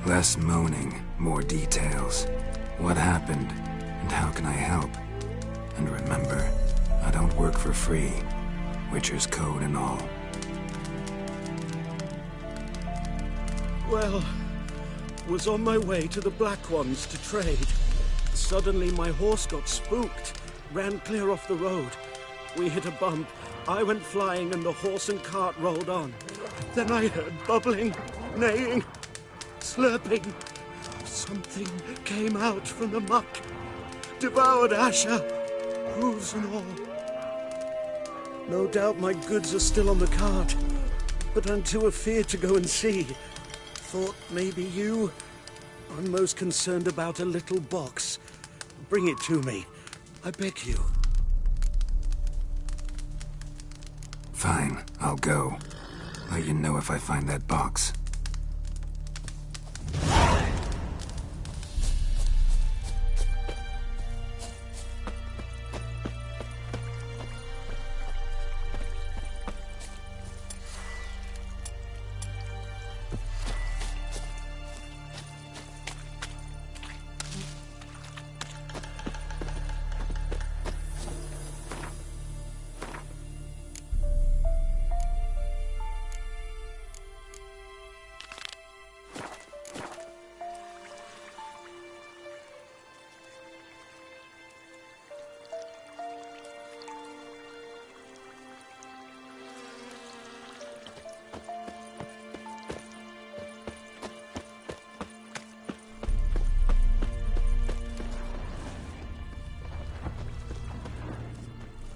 Less moaning, more details. What happened, and how can I help? And remember, I don't work for free. Witcher's code and all. Well, was on my way to the Black Ones to trade. Suddenly my horse got spooked, ran clear off the road. We hit a bump, I went flying and the horse and cart rolled on. Then I heard bubbling, neighing, slurping. Something came out from the muck, devoured Asher, hooves and all. No doubt my goods are still on the cart, but I'm too afeard to go and see. Thought maybe you. I'm most concerned about a little box. Bring it to me, I beg you. Fine, I'll go. Let you know if I find that box.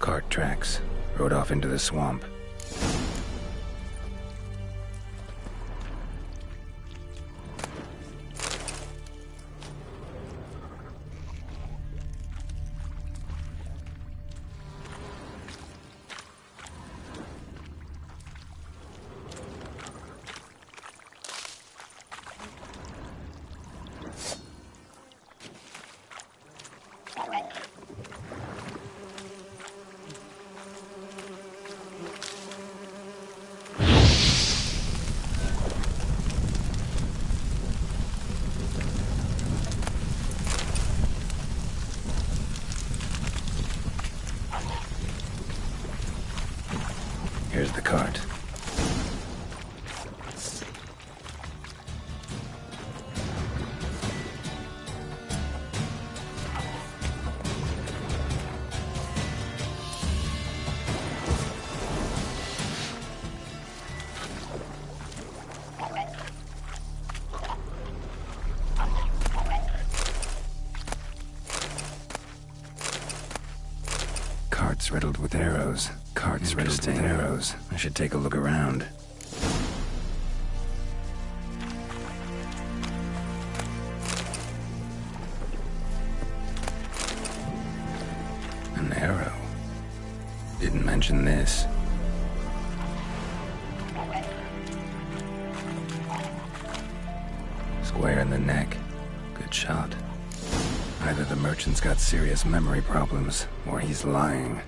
Cart tracks. Rode off into the swamp. Here's the cart. Cart's riddled with arrows. Cart's riddled with arrows. I should take a look around. An arrow. Didn't mention this. Square in the neck. Good shot. Either the merchant's got serious memory problems, or he's lying.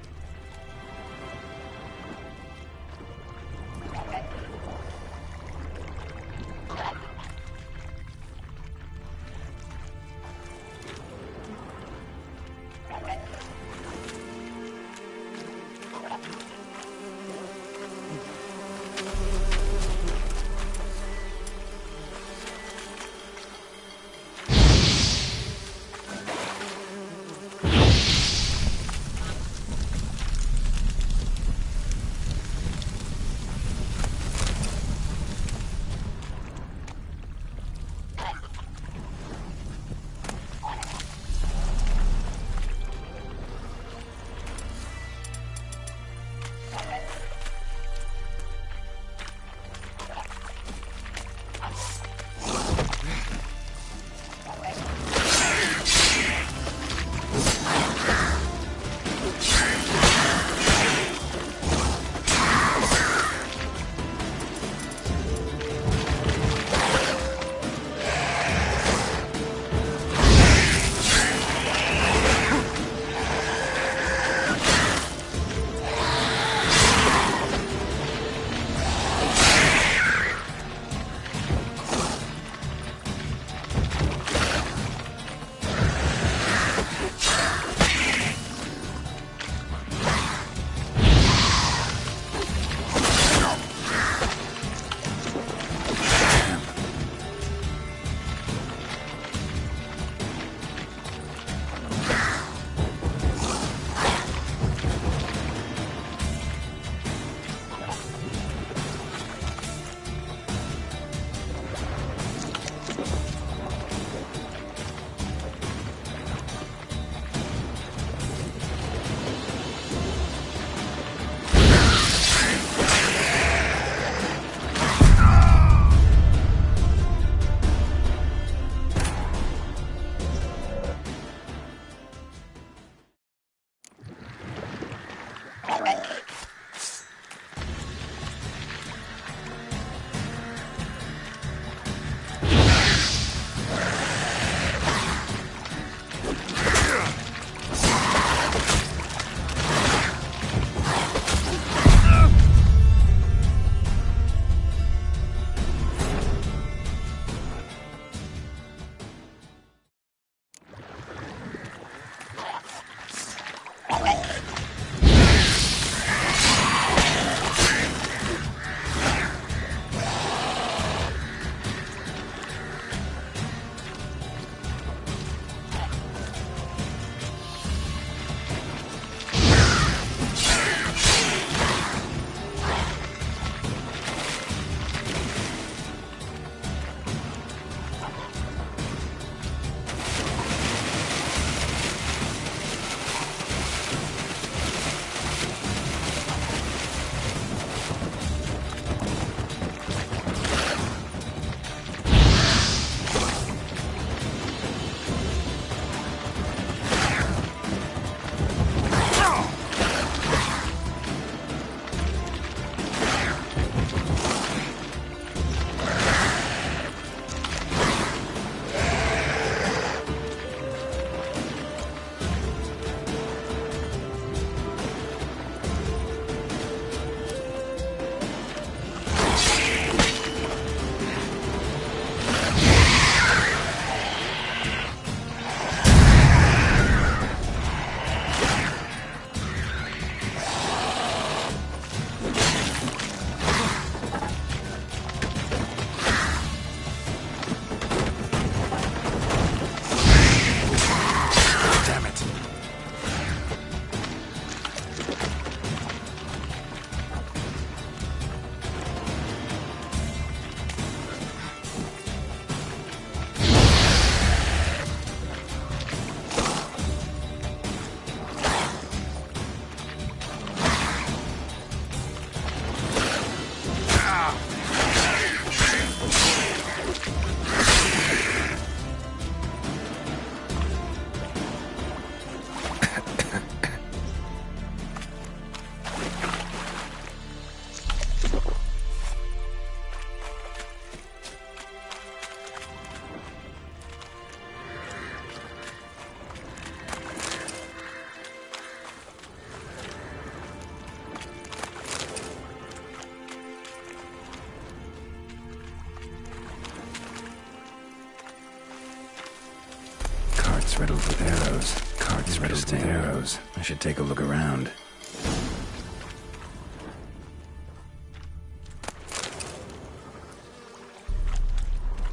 Carts riddled with arrows. Carts riddled with arrows. I should take a look around.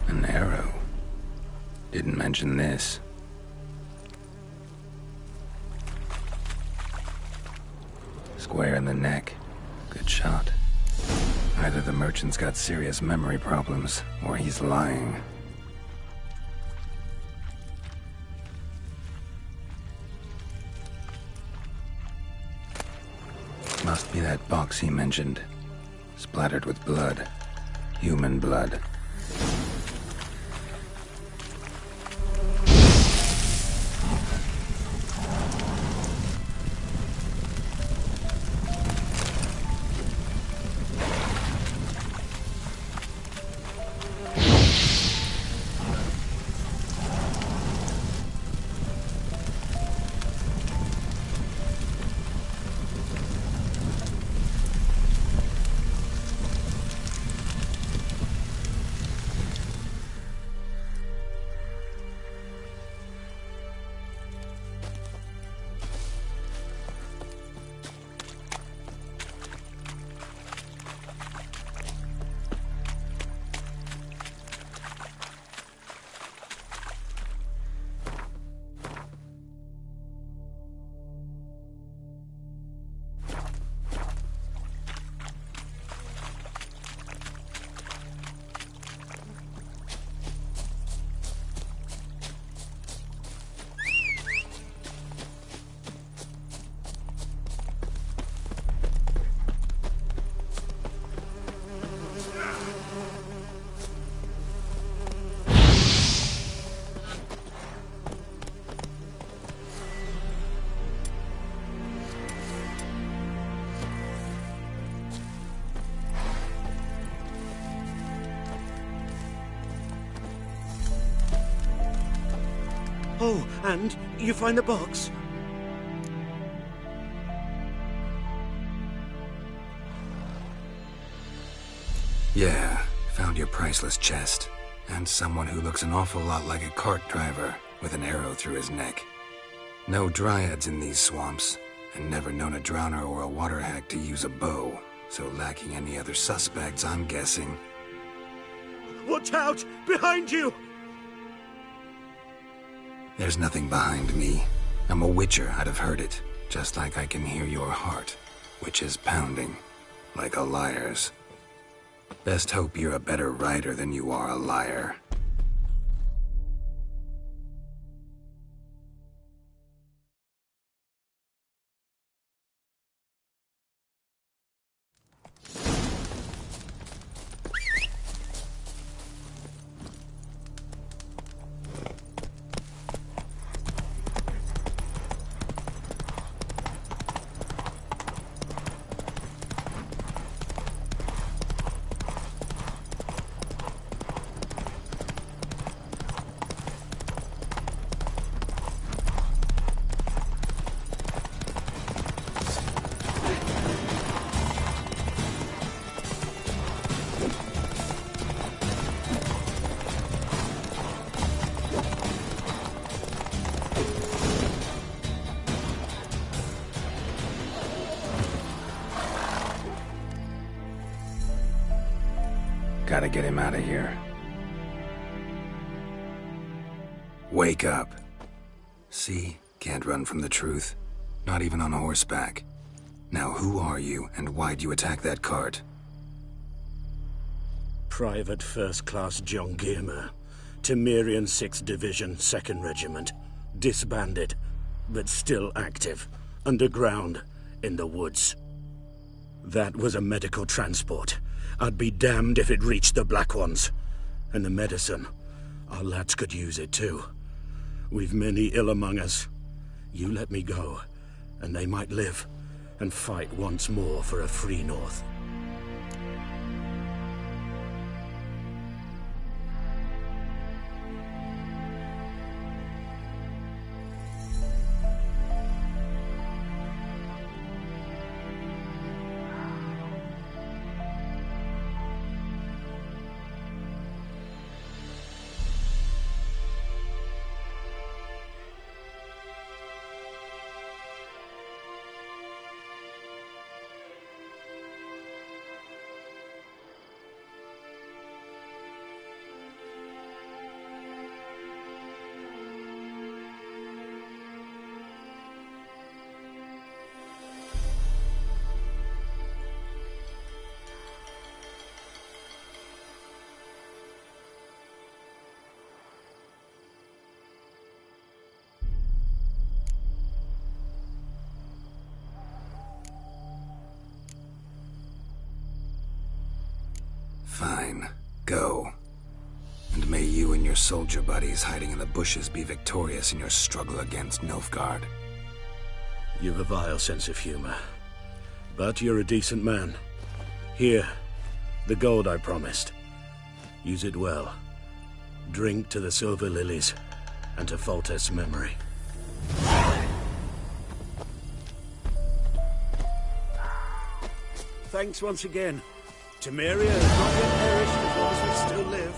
An arrow. Didn't mention this. Square in the neck. Good shot. Either the merchant's got serious memory problems, or he's lying. Must be that box he mentioned. Splattered with blood. Human blood. Oh, and you find the box? Yeah, found your priceless chest. And someone who looks an awful lot like a cart driver, with an arrow through his neck. No dryads in these swamps, and never known a drowner or a water hack to use a bow. So lacking any other suspects, I'm guessing. Watch out! Behind you! There's nothing behind me. I'm a witcher, I'd have heard it. Just like I can hear your heart, which is pounding, like a liar's. Best hope you're a better rider than you are a liar. Gotta get him out of here. Wake up. See? Can't run from the truth. Not even on horseback. Now who are you, and why'd you attack that cart? Private First Class John Giermer. Temerian 6th Division, 2nd Regiment. Disbanded, but still active. Underground, in the woods. That was a medical transport. I'd be damned if it reached the Black Ones. And the medicine. Our lads could use it too. We've many ill among us. You let me go, and they might live, and fight once more for a free North. Fine. Go. And may you and your soldier buddies hiding in the bushes be victorious in your struggle against Nilfgaard. You've a vile sense of humor. But you're a decent man. Here, the gold I promised. Use it well. Drink to the Silver Lilies, and to Foltest's memory. Thanks once again. Temeria has not yet perished as long as we still live.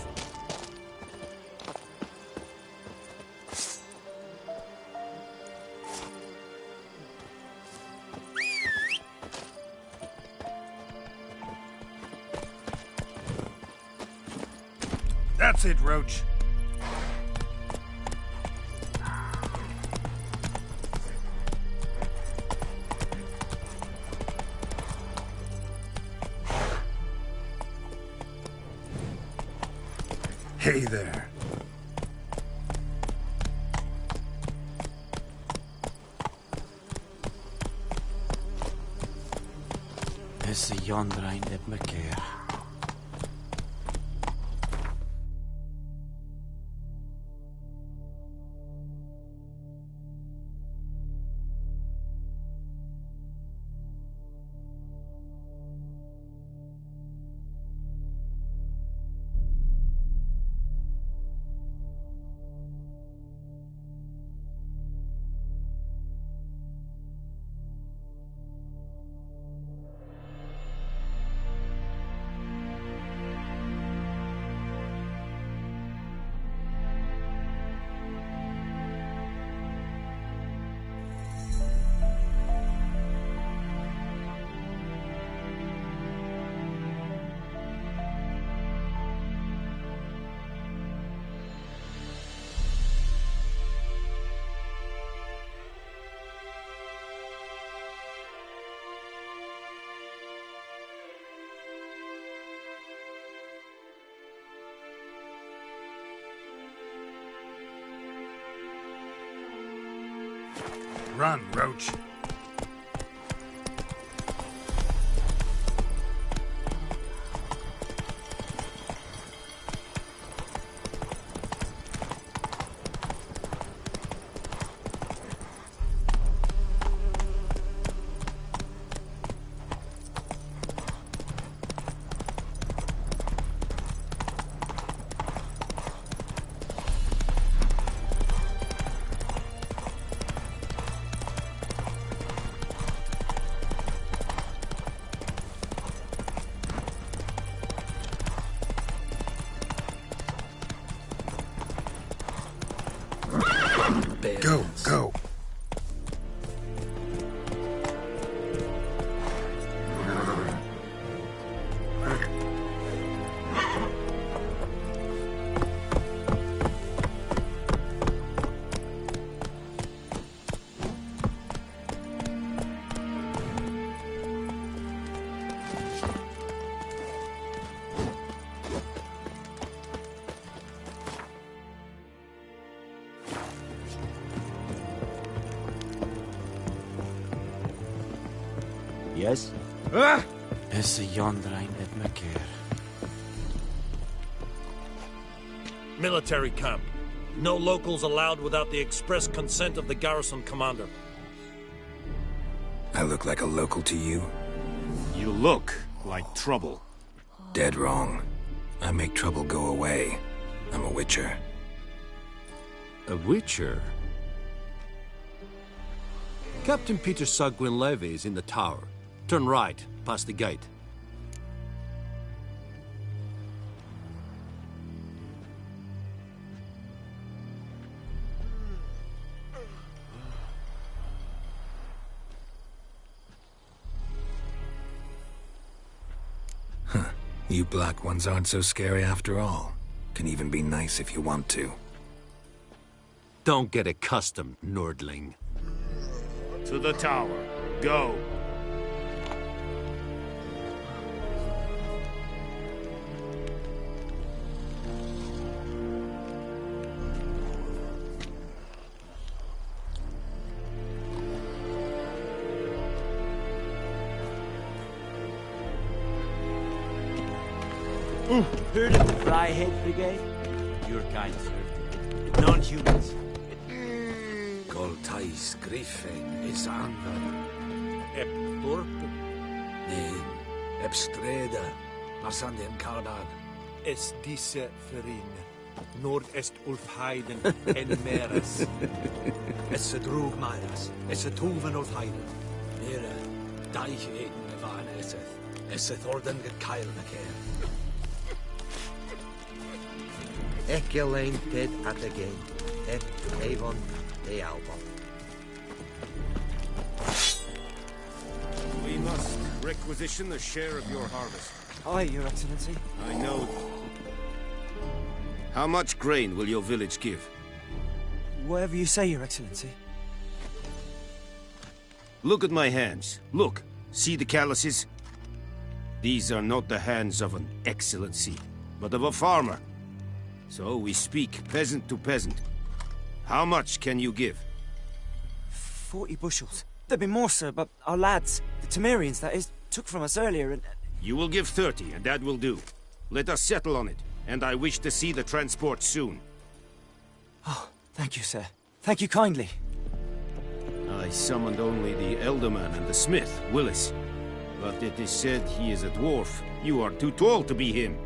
That's it, Roach. Hey there. Is yonder einde bekeer. Run, Roach. Go, go. Yes? Is yonder einde bekeer. Military camp. No locals allowed without the express consent of the garrison commander. I look like a local to you? You look like trouble. Dead wrong. I make trouble go away. I'm a witcher. A witcher? Captain Peter Sagwin Levy is in the tower. Turn right, past the gate. You black ones aren't so scary after all. Can even be nice if you want to. Don't get accustomed, Nordling. To the tower. Go. Heard of the Flyhead Brigade? Your kind served it. Non-humans. Goltais Griffin is anver. Ep Turp, Nee, Ebstreda, Marsandien Karban. Es disse Ferin. Nord est Ulfheiden en Meres. Es a drug Myras, es a Tuvan Ulfheiden. Mira, Daich Eden Evan Eseth. Es a Thordan get Kyle McCare. Ekelain dead at the game. Ep Avon the album. We must requisition a share of your harvest. Aye, Your Excellency. I know. How much grain will your village give? Whatever you say, Your Excellency. Look at my hands. Look. See the calluses? These are not the hands of an excellency, but of a farmer. So we speak peasant to peasant. How much can you give? 40 bushels. There'd be more, sir, but our lads, the Temerians, that is, took from us earlier and... You will give 30, and that will do. Let us settle on it, and I wish to see the transport soon. Oh, thank you, sir. Thank you kindly. I summoned only the Elderman and the smith, Willis. But it is said he is a dwarf. You are too tall to be him.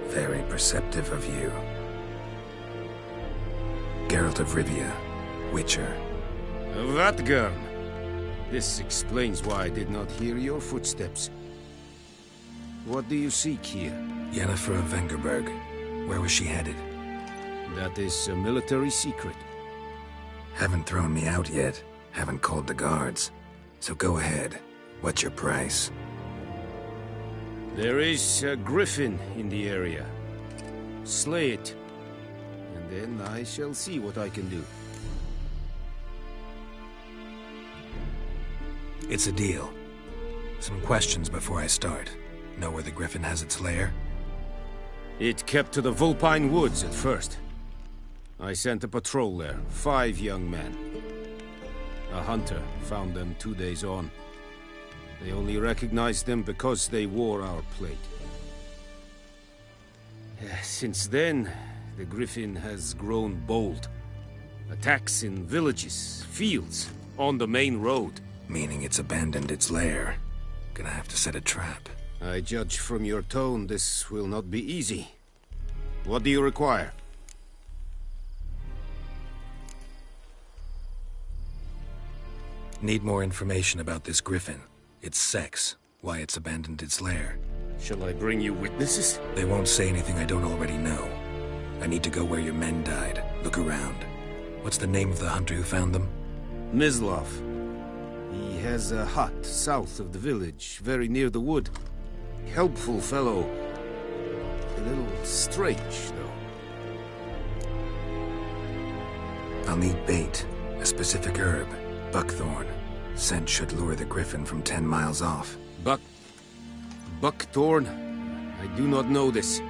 Very perceptive of you. Geralt of Rivia, Witcher. Vatgarn! This explains why I did not hear your footsteps. What do you seek here? Yennefer of Vengerberg. Where was she headed? That is a military secret. Haven't thrown me out yet. Haven't called the guards. So go ahead. What's your price? There is a griffin in the area. Slay it. And then I shall see what I can do. It's a deal. Some questions before I start. Know where the griffin has its lair? It kept to the Vulpine Woods at first. I sent a patrol there, 5 young men. A hunter found them 2 days on. They only recognized them because they wore our plate. Since then, the griffin has grown bold. Attacks in villages, fields, on the main road. Meaning it's abandoned its lair. Gonna have to set a trap. I judge from your tone this will not be easy. What do you require? Need more information about this griffin. Its sex, why it's abandoned its lair. Shall I bring you witnesses? They won't say anything I don't already know. I need to go where your men died. Look around. What's the name of the hunter who found them? Mislav. He has a hut south of the village, very near the wood. Helpful fellow. A little strange, though. I'll need bait. A specific herb. Buckthorn. Scent should lure the griffin from 10 miles off. Buckthorn? I do not know this.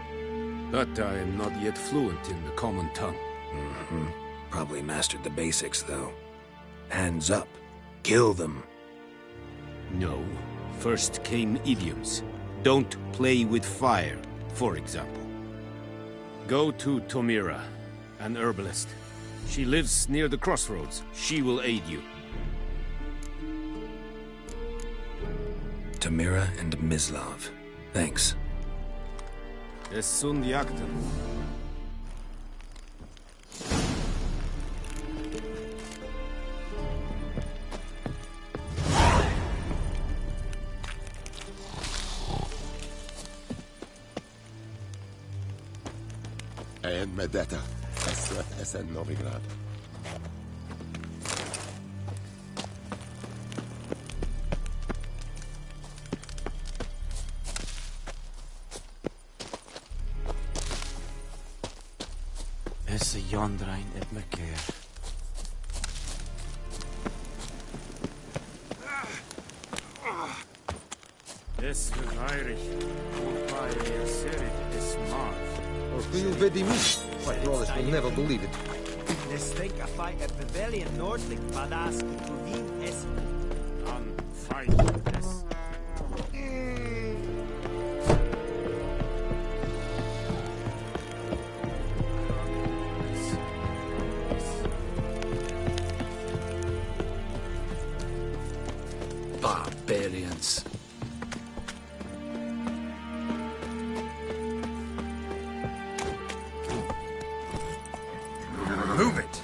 But I am not yet fluent in the common tongue. Mm-hmm. Probably mastered the basics, though. Hands up. Kill them. No. First came idioms. Don't play with fire, for example. Go to Tomira, an herbalist. She lives near the crossroads. She will aid you. Tomira and Mislav. Thanks. Es sunt jagten. En med detta, SN Novigrad. Esse Jondrain et Mekeer. Es Heinrich. Wobei Serit es Marv. Or who vedi me? My brothers will never believe it. Es think a fight at Pavilion Nordlich Badas Kuvin es An fight this. Barbarians. Move it!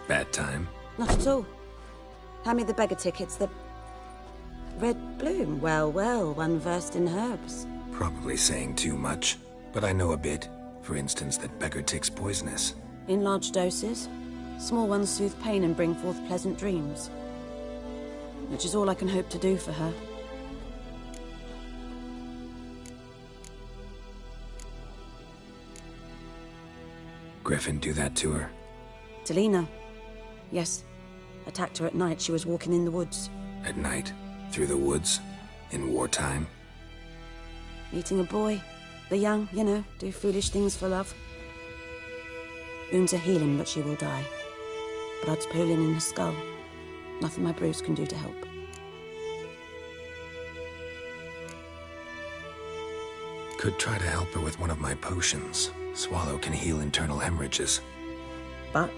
Bad time? Not at all. Hand me the beggar tickets, the... Red Bloom. Well, well, one versed in herbs. Probably saying too much, but I know a bit. For instance, that beggar tick's poisonous. In large doses. Small ones soothe pain and bring forth pleasant dreams. Which is all I can hope to do for her. Griffin do that to her? Delina. Yes. Attacked her at night. She was walking in the woods. At night? Through the woods? In wartime? Meeting a boy. The young, you know, do foolish things for love. Wounds are healing, but she will die. Blood's pooling in her skull. Nothing my brews can do to help. Could try to help her with one of my potions. Swallow can heal internal hemorrhages. But?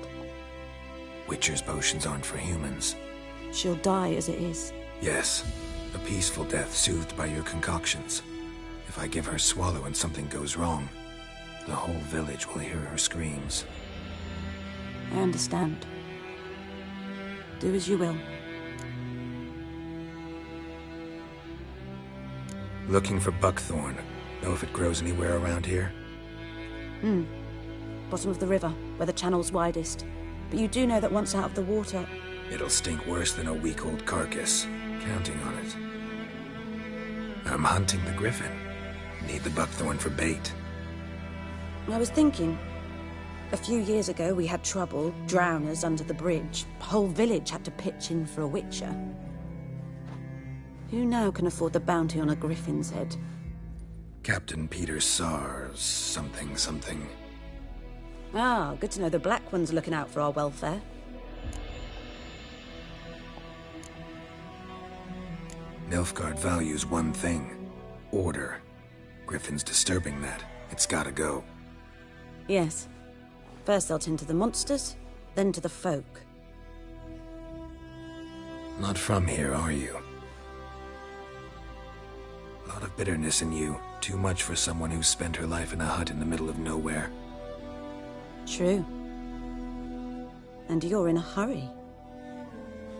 Witcher's potions aren't for humans. She'll die as it is. Yes. A peaceful death soothed by your concoctions. If I give her Swallow and something goes wrong, the whole village will hear her screams. I understand. Do as you will. Looking for buckthorn. Know if it grows anywhere around here? Bottom of the river, where the channel's widest. But you do know that once out of the water... It'll stink worse than a week-old carcass. Counting on it. I'm hunting the griffin. Need the buckthorn for bait. I was thinking... A few years ago, we had trouble, drowners under the bridge. The whole village had to pitch in for a witcher. Who now can afford the bounty on a griffin's head? Captain Peter Sars, something. Ah, good to know the Black One's looking out for our welfare. Nilfgaard values one thing. Order. Griffin's disturbing that. It's gotta go. Yes. First they'll tend to the monsters, then to the folk. Not from here, are you? A lot of bitterness in you. Too much for someone who spent her life in a hut in the middle of nowhere. True. And you're in a hurry.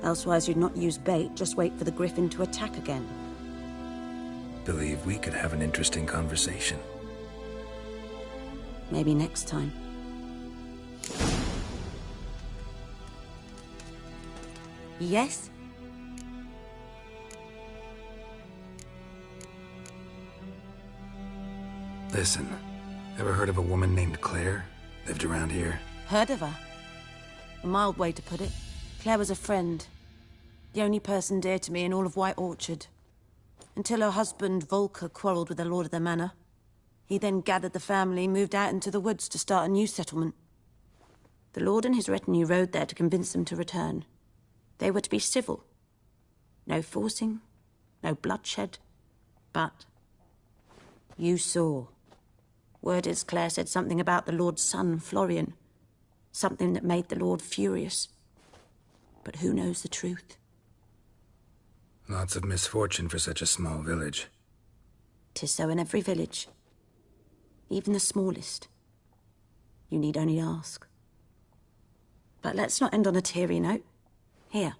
Elsewise you'd not use bait, just wait for the griffin to attack again. Believe we could have an interesting conversation. Maybe next time. Yes? Listen, ever heard of a woman named Claire? Lived around here? Heard of her? A mild way to put it. Claire was a friend. The only person dear to me in all of White Orchard. Until her husband, Volker, quarreled with the lord of the manor. He then gathered the family, moved out into the woods to start a new settlement. The lord and his retinue rode there to convince them to return. They were to be civil. No forcing, no bloodshed. But you saw. Word is Claire said something about the lord's son, Florian. Something that made the Lord furious. But who knows the truth? Lots of misfortune for such a small village. 'Tis so in every village. Even the smallest. You need only ask. But let's not end on a teary note. Here,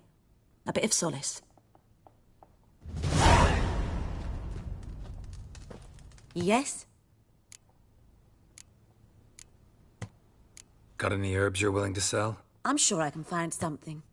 a bit of solace. Yes? Got any herbs you're willing to sell? I'm sure I can find something.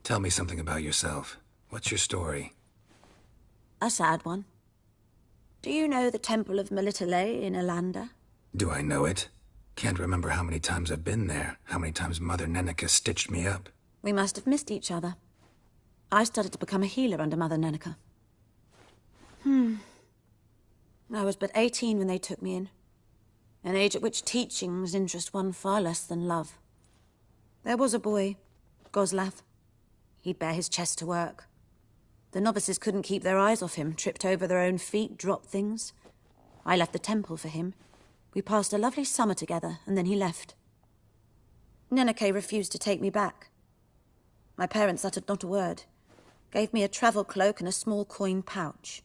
Tell me something about yourself. What's your story? A sad one. Do you know the Temple of Melitele in Alanda? Do I know it? Can't remember how many times I've been there, how many times Mother Neneka stitched me up. We must have missed each other. I started to become a healer under Mother Neneka. I was but 18 when they took me in. An age at which teachings interest one far less than love. There was a boy, Goslav. He'd bare his chest to work. The novices couldn't keep their eyes off him, tripped over their own feet, dropped things. I left the temple for him. We passed a lovely summer together, and then he left. Neneke refused to take me back. My parents uttered not a word, gave me a travel cloak and a small coin pouch.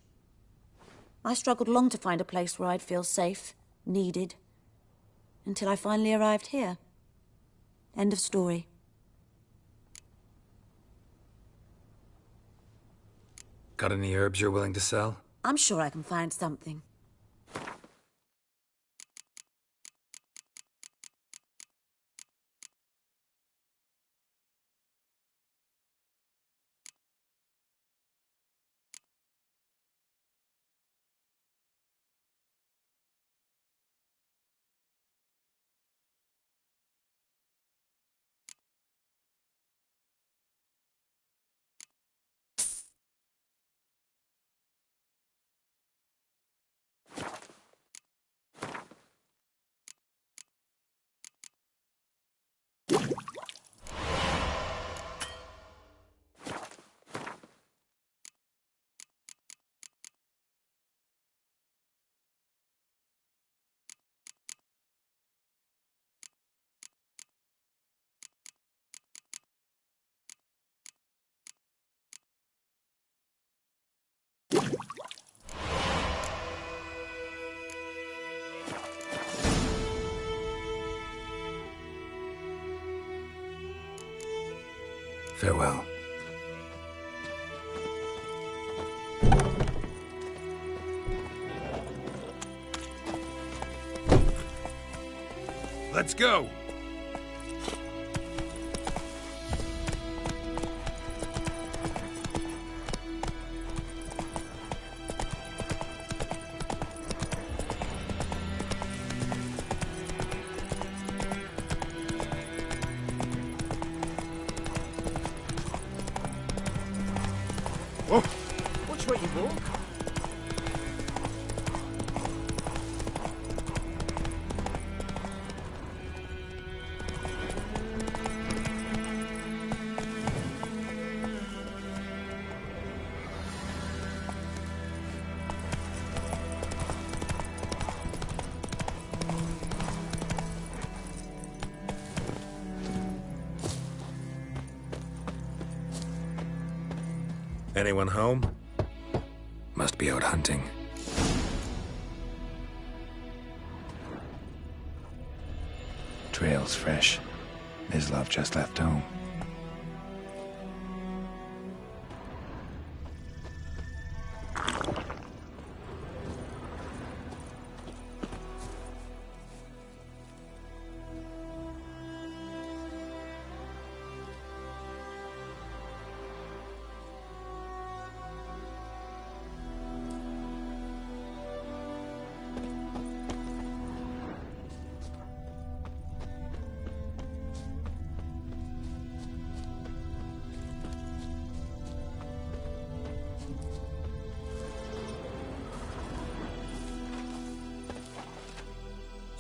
I struggled long to find a place where I'd feel safe, needed, until I finally arrived here. End of story. Got any herbs you're willing to sell? I'm sure I can find something. Farewell. Let's go! Which way you walk? Anyone home? Must be out hunting. Trail's fresh. Mislav just left home.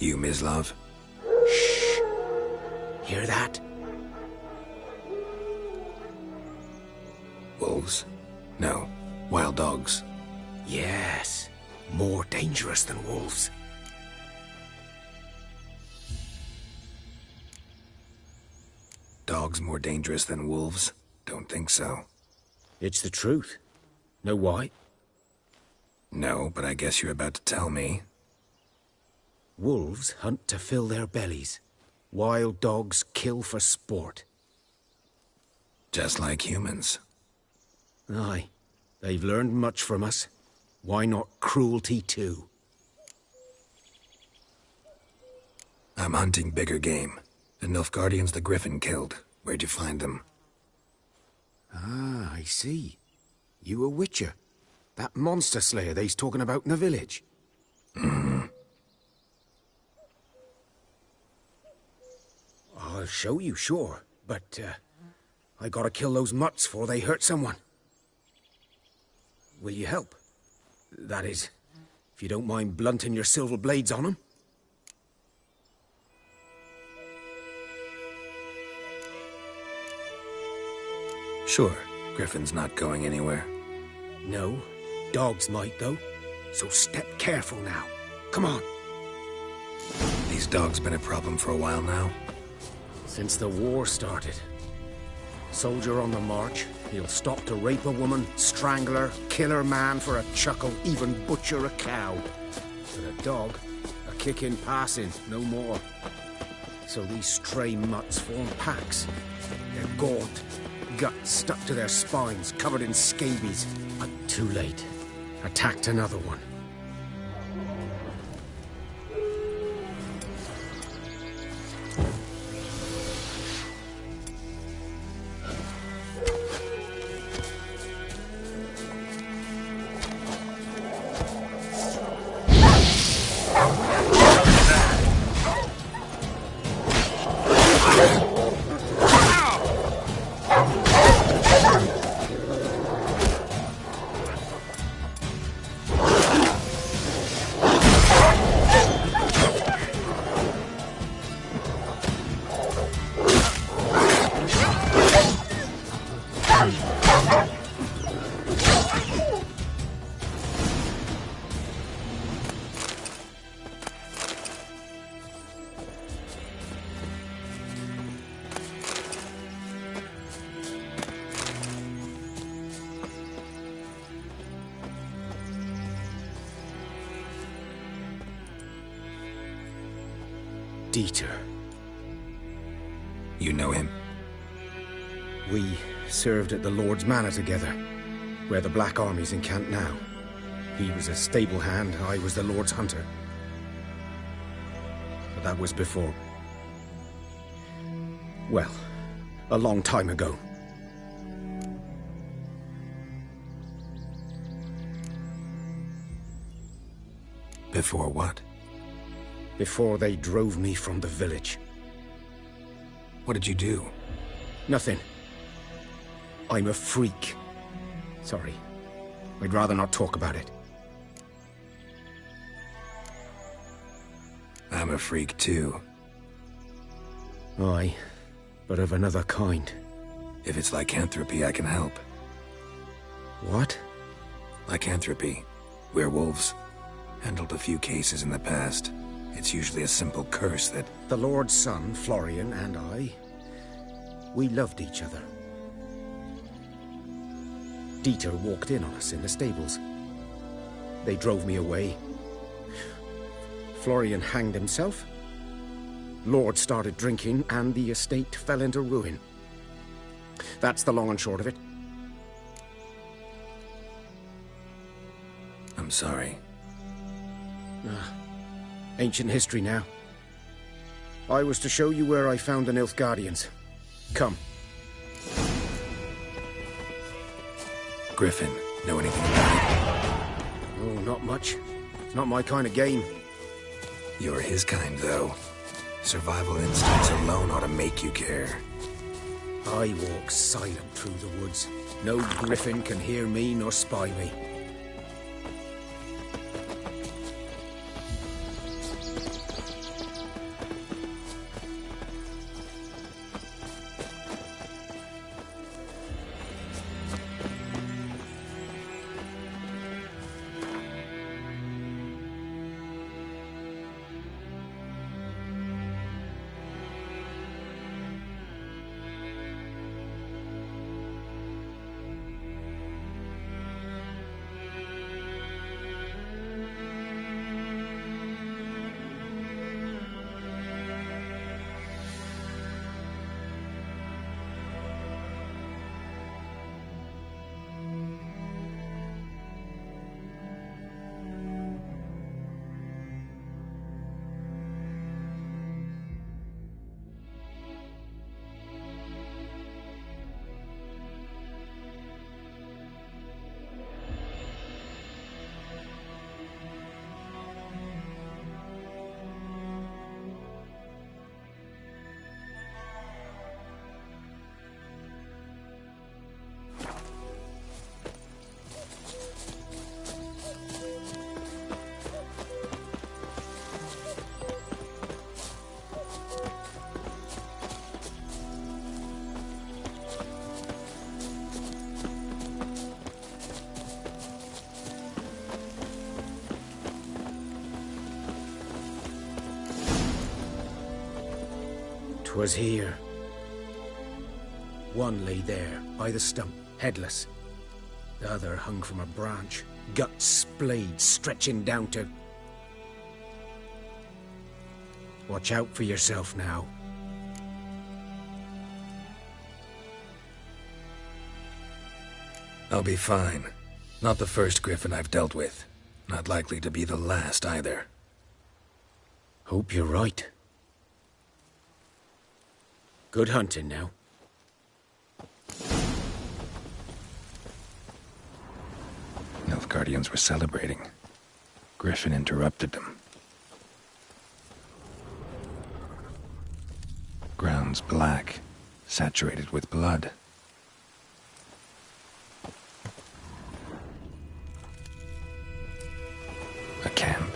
You, Mislav? Shh! Hear that? Wolves? No. Wild dogs. Yes. More dangerous than wolves. Dogs more dangerous than wolves? Don't think so. It's the truth. Know why? No, but I guess you're about to tell me. Wolves hunt to fill their bellies. Wild dogs kill for sport. Just like humans. Aye. They've learned much from us. Why not cruelty too? I'm hunting bigger game. The Nilfgaardians the Griffin killed. Where'd you find them? Ah, I see. You a witcher. That monster slayer they's talking about in the village. Mm-hmm. I'll show you, sure. But, I gotta kill those mutts before they hurt someone. Will you help? That is, if you don't mind blunting your silver blades on them. Sure. Griffin's not going anywhere. No. Dogs might, though. So step careful now. Come on. These dogs been a problem for a while now? Since the war started. Soldier on the march, he'll stop to rape a woman, strangle her, kill her man for a chuckle, even butcher a cow. But a dog, a kick in passing, no more. So these stray mutts form packs. They're gaunt, guts stuck to their spines, covered in scabies. But too late. Attacked another one. Dieter. You know him? We served at the Lord's Manor together, where the Black Army's encamped now. He was a stable hand, I was the Lord's hunter. But that was before... well, a long time ago. Before what? Before they drove me from the village. What did you do? Nothing. I'm a freak. Sorry. I'd rather not talk about it. I'm a freak too. Aye, but of another kind. If it's lycanthropy, I can help. What? Lycanthropy. Werewolves. Handled a few cases in the past. It's usually a simple curse that... The Lord's son, Florian, and I... we loved each other. Dieter walked in on us in the stables. They drove me away. Florian hanged himself. Lord started drinking, and the estate fell into ruin. That's the long and short of it. I'm sorry. Ancient history now. I was to show you where I found the Nilfgaardians. Come. Griffin, know anything about it? Oh, not much. It's not my kind of game. You're his kind, though. Survival instincts alone ought to make you care. I walk silent through the woods. No griffin can hear me nor spy me. Was here. One lay there, by the stump, headless. The other hung from a branch, guts splayed, stretching down to... Watch out for yourself now. I'll be fine. Not the first griffin I've dealt with. Not likely to be the last, either. Hope you're right. Good hunting now. Nilfgaardians were celebrating. Griffin interrupted them. Ground's black, saturated with blood. A camp.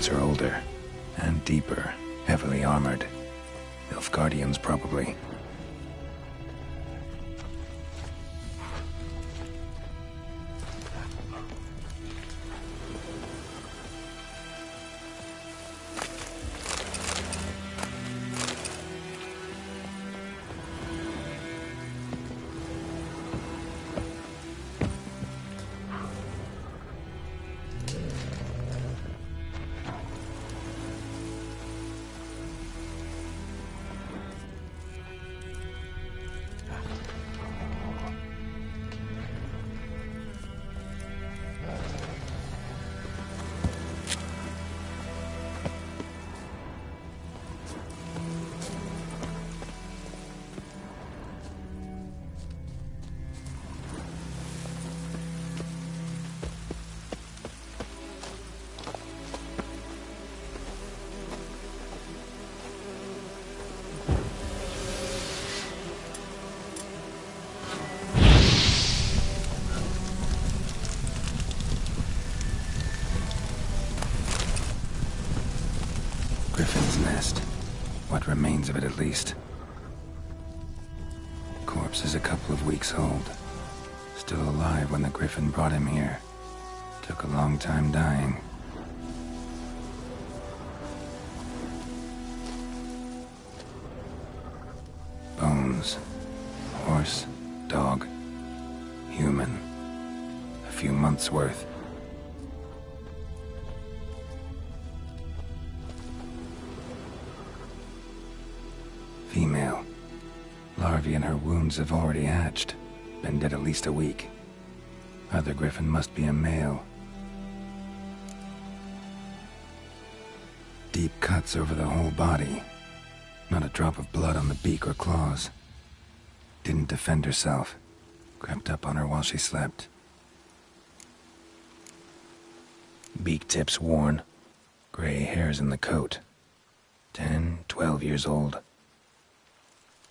Are older and deeper, heavily armored. Nilfgaardians, probably. Griffin's nest. What remains of it, at least. Corpse is a couple of weeks old. Still alive when the Griffin brought him here. Took a long time dying. Bones. Horse, dog, human. A few months' worth. Female. Larvae in her wounds have already hatched. Been dead at least a week. Other griffin must be a male. Deep cuts over the whole body. Not a drop of blood on the beak or claws. Didn't defend herself. Crept up on her while she slept. Beak tips worn. Gray hairs in the coat. 10, 12 years old.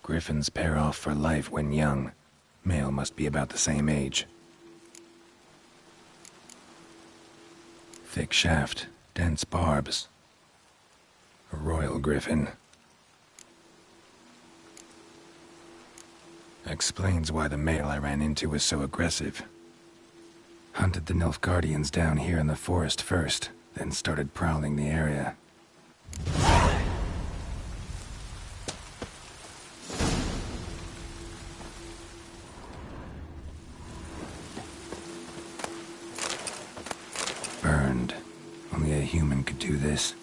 Griffins pair off for life when young. Male must be about the same age. Thick shaft, dense barbs. A royal griffin. Explains why the male I ran into was so aggressive. Hunted the Nilfgaardians down here in the forest first, then started prowling the area. Burned. Only a human could do this.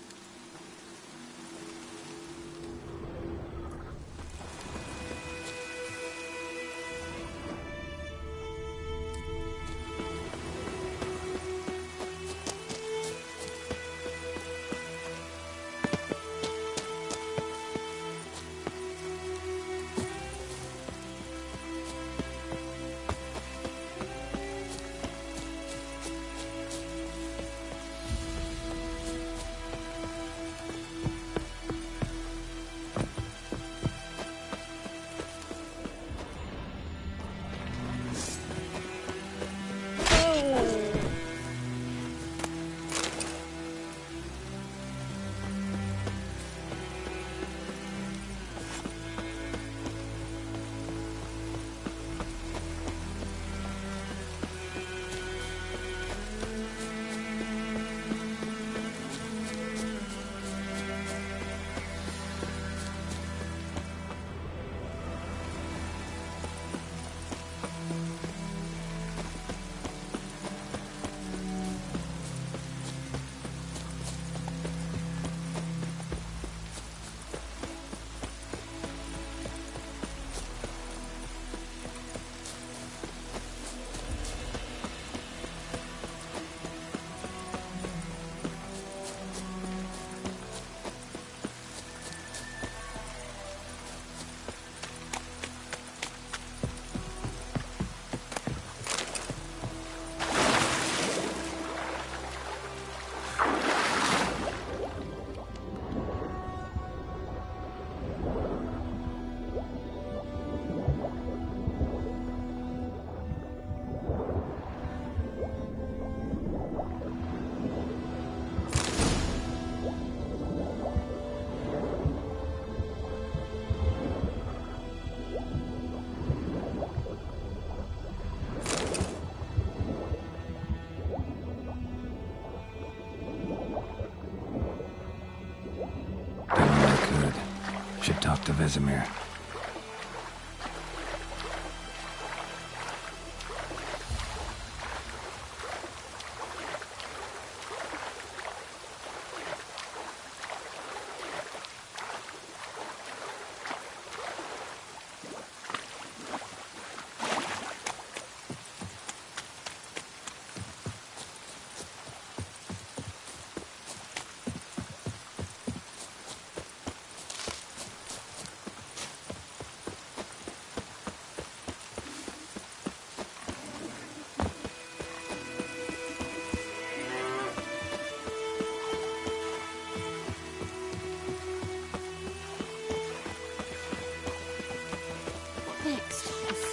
Should talk to Vesemir.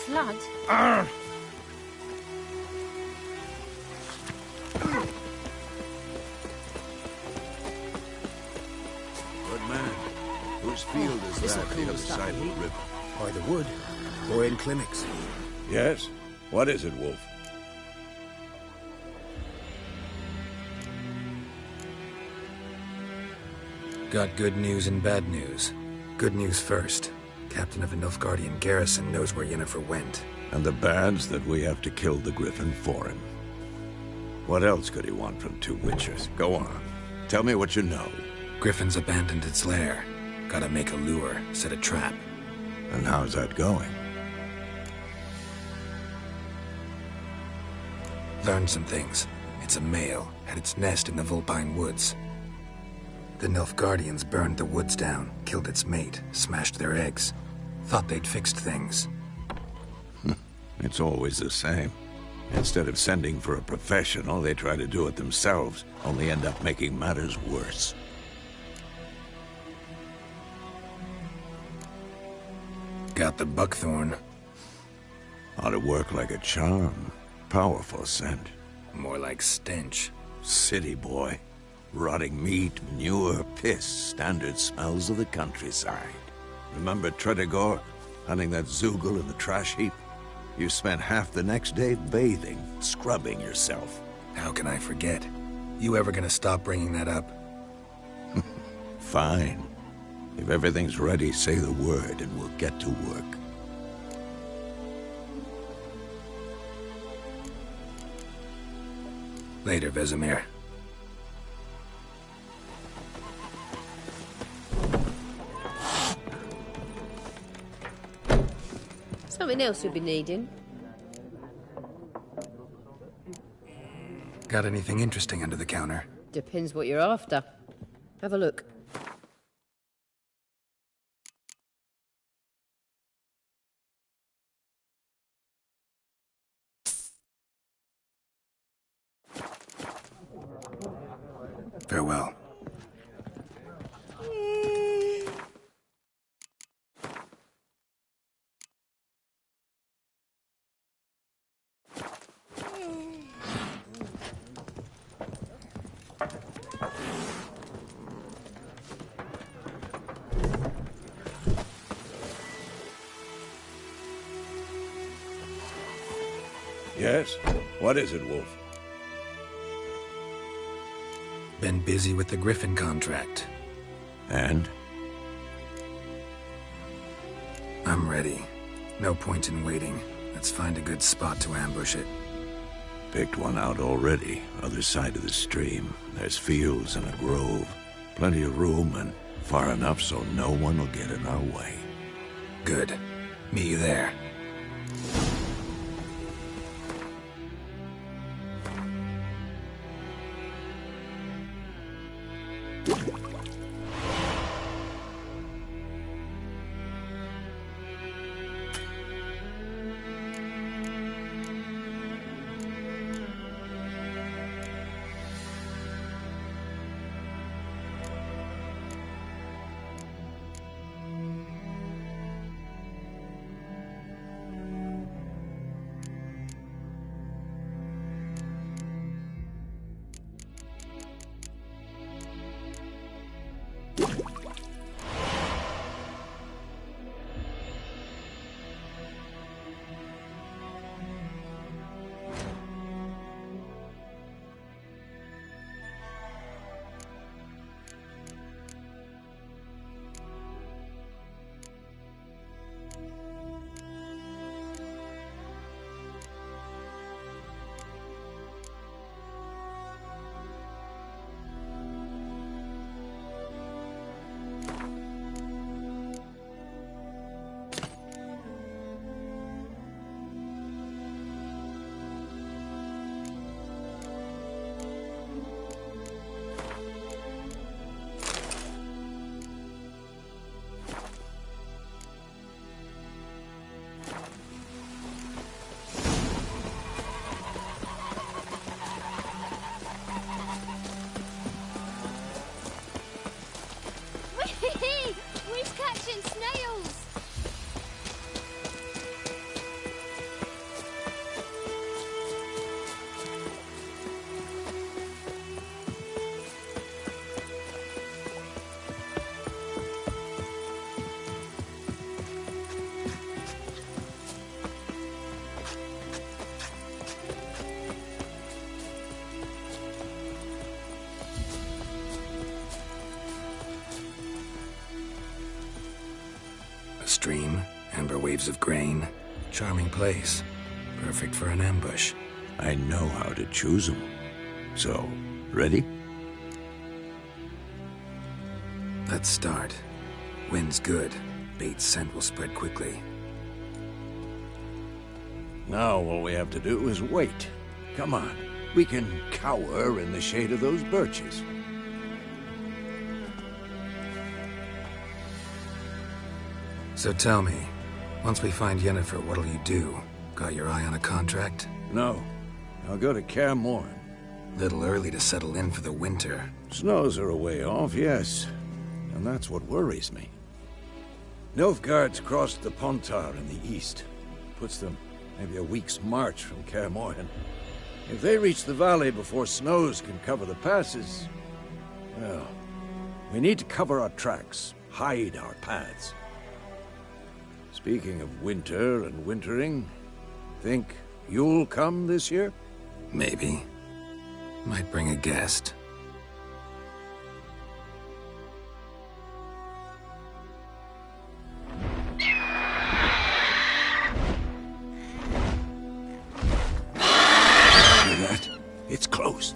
Blood? Good man. Whose field is that the other side of the river? By the wood, or in Klimix. Yes? What is it, Wolf? Got good news and bad news. Good news first. Captain of a Nilfgaardian garrison knows where Yennefer went. And the bad's that we have to kill the Griffin for him. What else could he want from two Witchers? Go on. Tell me what you know. Griffin's abandoned its lair. Gotta make a lure, set a trap. And how's that going? Learned some things. It's a male, had its nest in the Vulpine Woods. The Nilfgaardians burned the woods down, killed its mate, smashed their eggs. Thought they'd fixed things. It's always the same. Instead of sending for a professional, they try to do it themselves, only end up making matters worse. Got the buckthorn. Ought to work like a charm. Powerful scent. More like stench. City boy. Rotting meat, manure, piss, standard smells of the countryside. Remember Tretogor, hunting that Zoogle in the trash heap? You spent half the next day bathing, scrubbing yourself. How can I forget? You ever gonna stop bringing that up? Fine. If everything's ready, say the word and we'll get to work. Later, Vesemir. Something else you'll be needing. Got anything interesting under the counter? Depends what you're after. Have a look. Farewell. Yes? What is it, Wolf? Been busy with the Griffin contract. And? I'm ready. No point in waiting. Let's find a good spot to ambush it. Picked one out already, other side of the stream. There's fields and a grove. Plenty of room and far enough so no one will get in our way. Good. Meet you there. stream, amber waves of grain. Charming place. Perfect for an ambush. I know how to choose them. So, ready? Let's start. Wind's good. Bait's scent will spread quickly. Now all we have to do is wait. Come on. We can cower in the shade of those birches. So tell me, once we find Yennefer, what'll you do? Got your eye on a contract? No. I'll go to Kaer Morhen. Little early to settle in for the winter. Snows are a way off, yes. And that's what worries me. Nilfgaard's crossed the Pontar in the east. Puts them maybe a week's march from Kaer Morhen. If they reach the valley before snows can cover the passes, well, we need to cover our tracks, hide our paths. Speaking of winter and wintering, think you'll come this year? Maybe. Might bring a guest. It's close.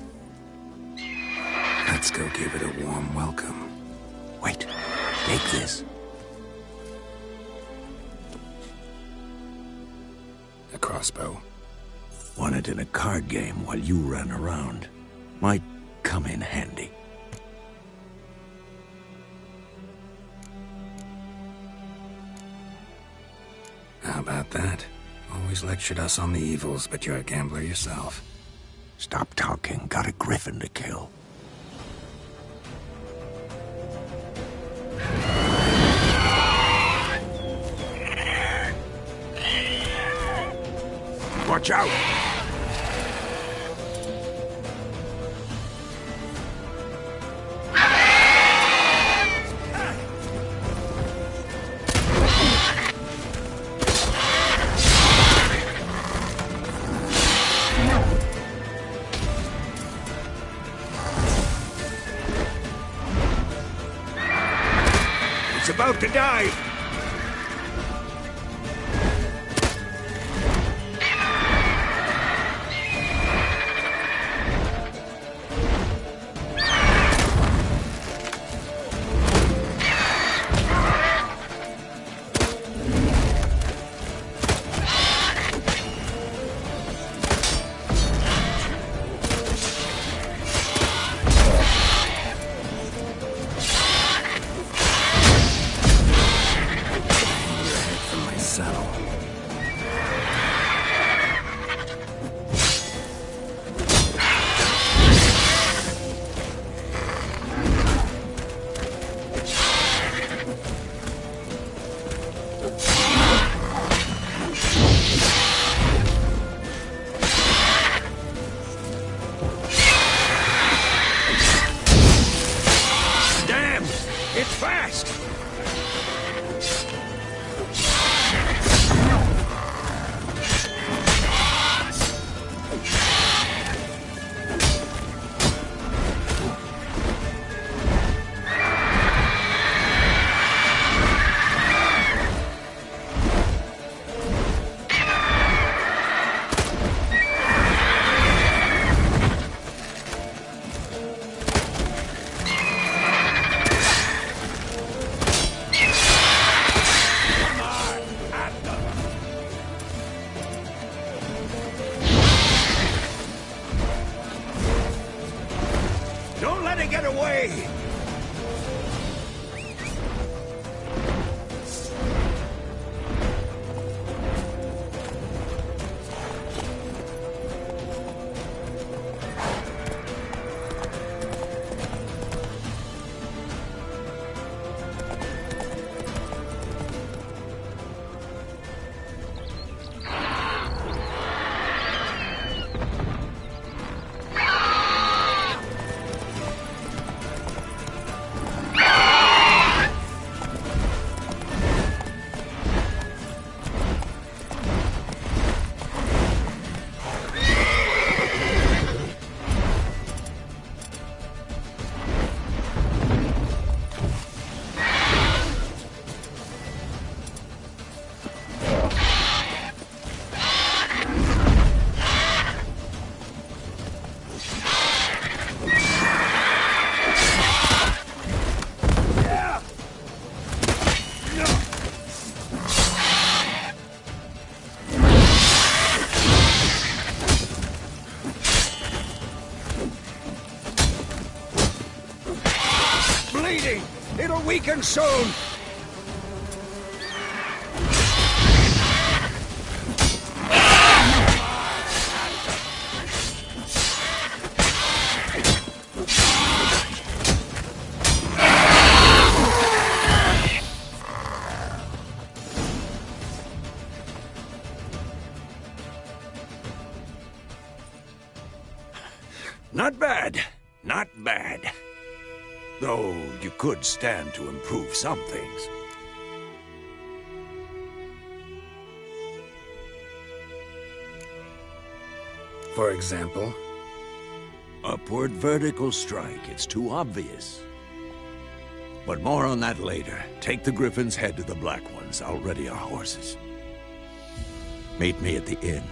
Let's go give it a warm welcome. Wait, take this. A crossbow. Won it in a card game while you ran around. Might come in handy. How about that? Always lectured us on the evils, but you're a gambler yourself. Stop talking. Got a griffin to kill. Watch out! It's about to die! You're weakened soon! Not bad. Not bad. Though you could stand to improve some things. For example? Upward vertical strike. It's too obvious. But more on that later. Take the Griffin's head to the Black Ones. I'll ready our horses. Meet me at the inn.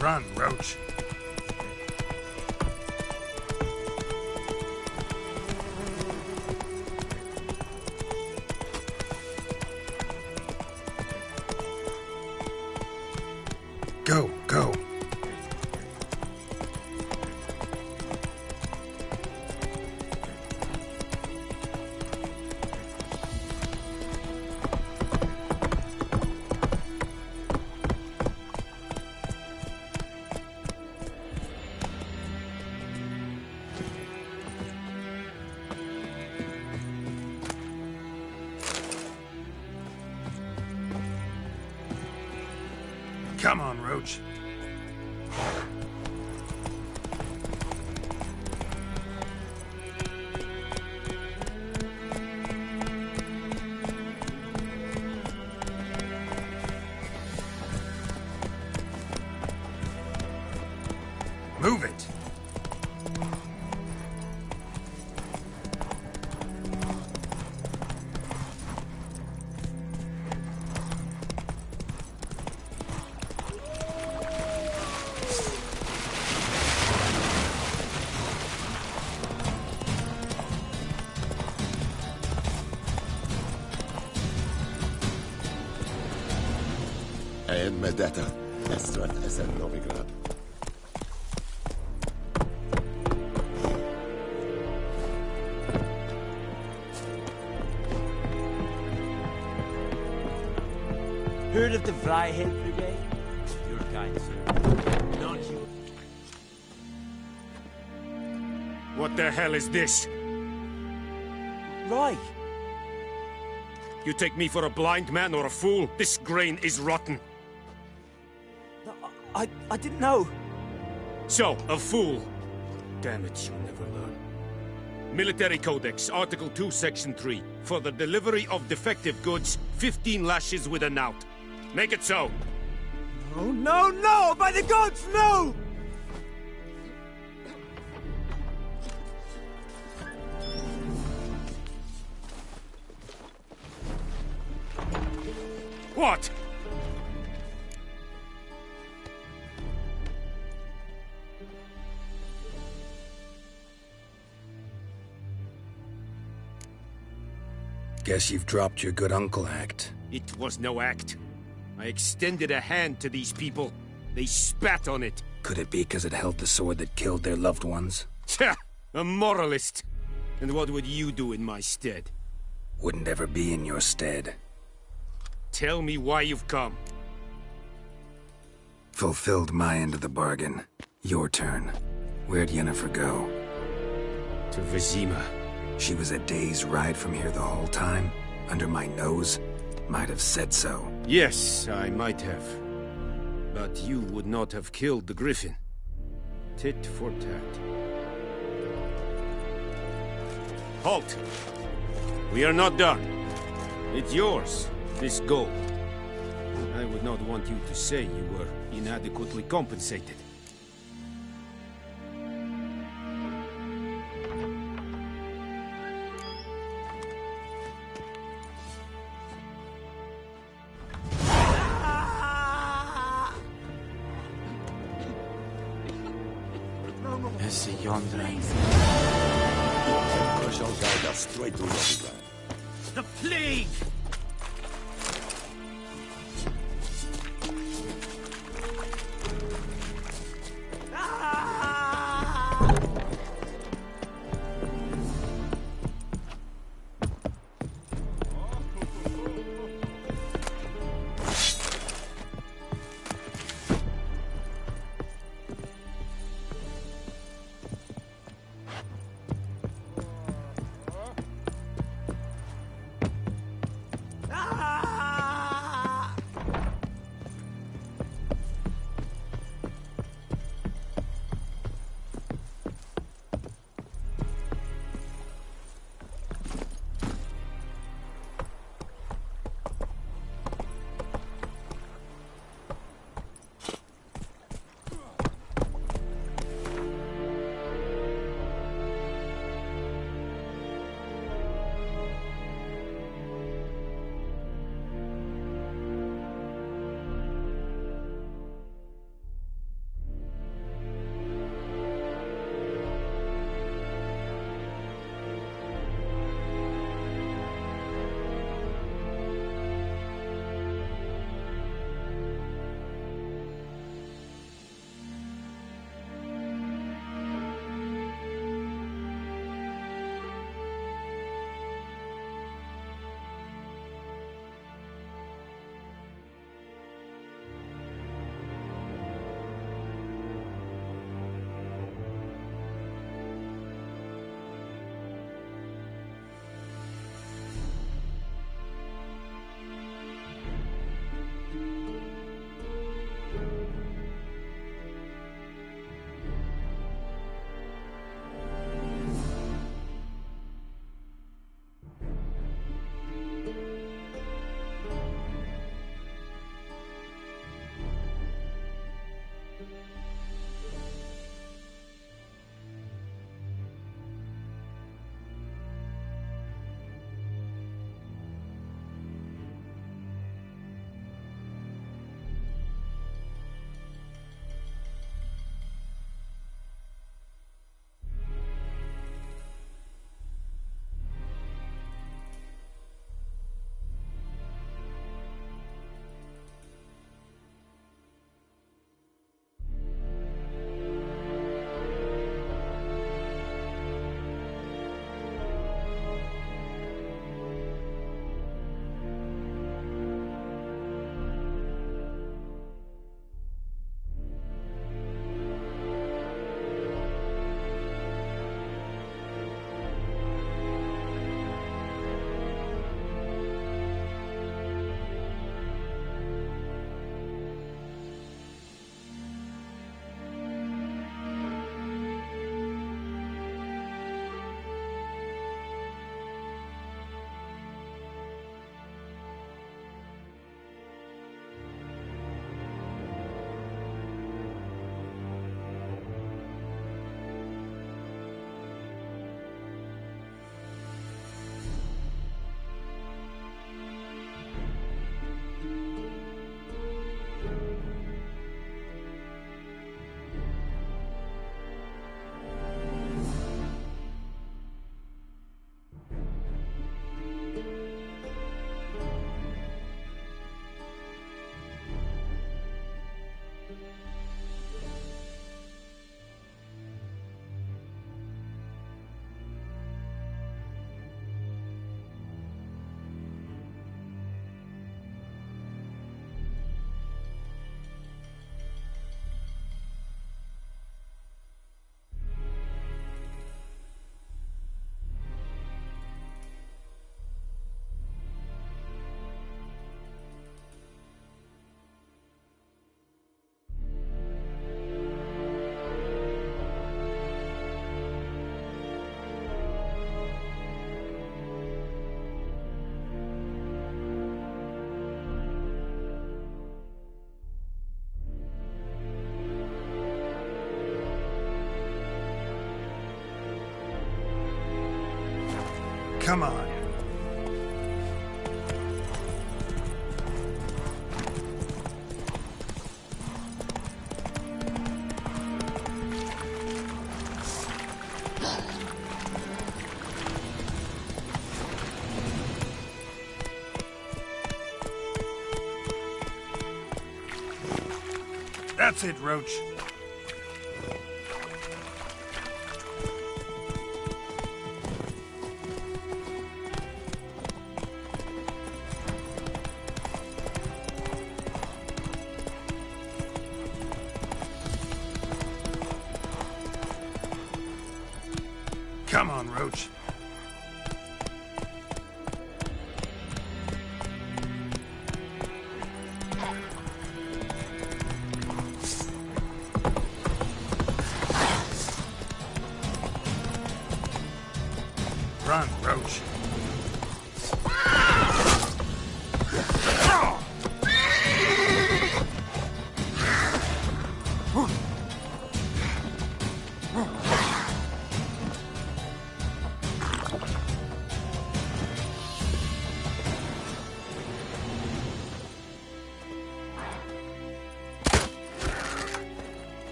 Run, Roach. Go, go. Come on, Roach. Move it. En med detta, Estrat SN Novigrad. Heard of the Flyhead Brigade? Your kind, sir. Not you. What the hell is this? Rye. You take me for a blind man or a fool? This grain is rotten. I didn't know. So, a fool. Damn it, you'll never learn. Military Codex, Article 2, Section 3. For the delivery of defective goods, 15 lashes with a knout. Make it so. Oh, no, no! By the gods, no! What? Guess you've dropped your good uncle act. It was no act. I extended a hand to these people. They spat on it. Could it be because it held the sword that killed their loved ones? Tja! A moralist! And what would you do in my stead? Wouldn't ever be in your stead. Tell me why you've come. Fulfilled my end of the bargain. Your turn. Where'd Yennefer go? To Vizima. She was a day's ride from here the whole time? Under my nose? Might have said so. Yes, I might have. But you would not have killed the Griffin. Tit for tat. Halt! We are not done. It's yours, this gold. I would not want you to say you were inadequately compensated. Esse yonder. I shall guide us straight to Novigrad. The plague! Come on. That's it, Roach. Come on, Roach. Run, Roach.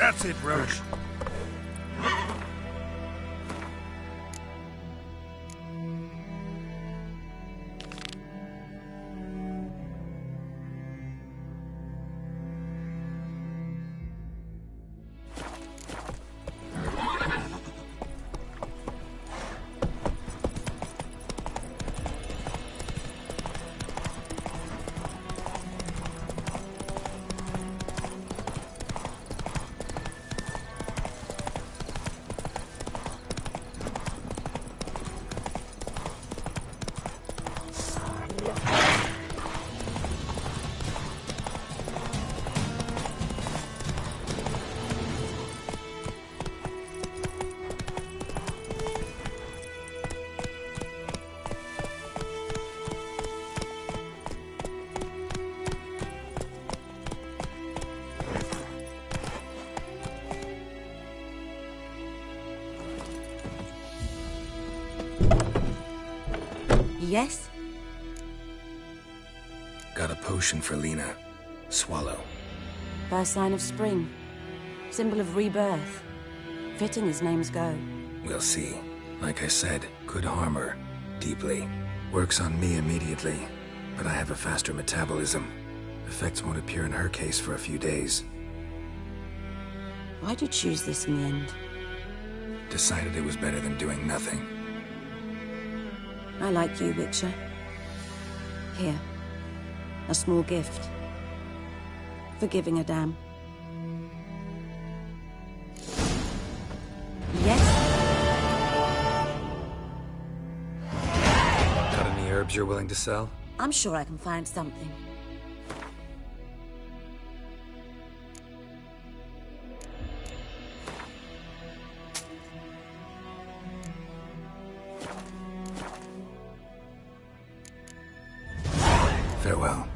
That's it, Roach. Yes? Got a potion for Lena. Swallow. First sign of spring. Symbol of rebirth. Fitting as names go. We'll see. Like I said, could harm her. Deeply. Works on me immediately, but I have a faster metabolism. Effects won't appear in her case for a few days. Why'd you choose this in the end? Decided it was better than doing nothing. I like you, Witcher. Here. A small gift. For giving a damn. Yes? Got any herbs you're willing to sell? I'm sure I can find something. Farewell.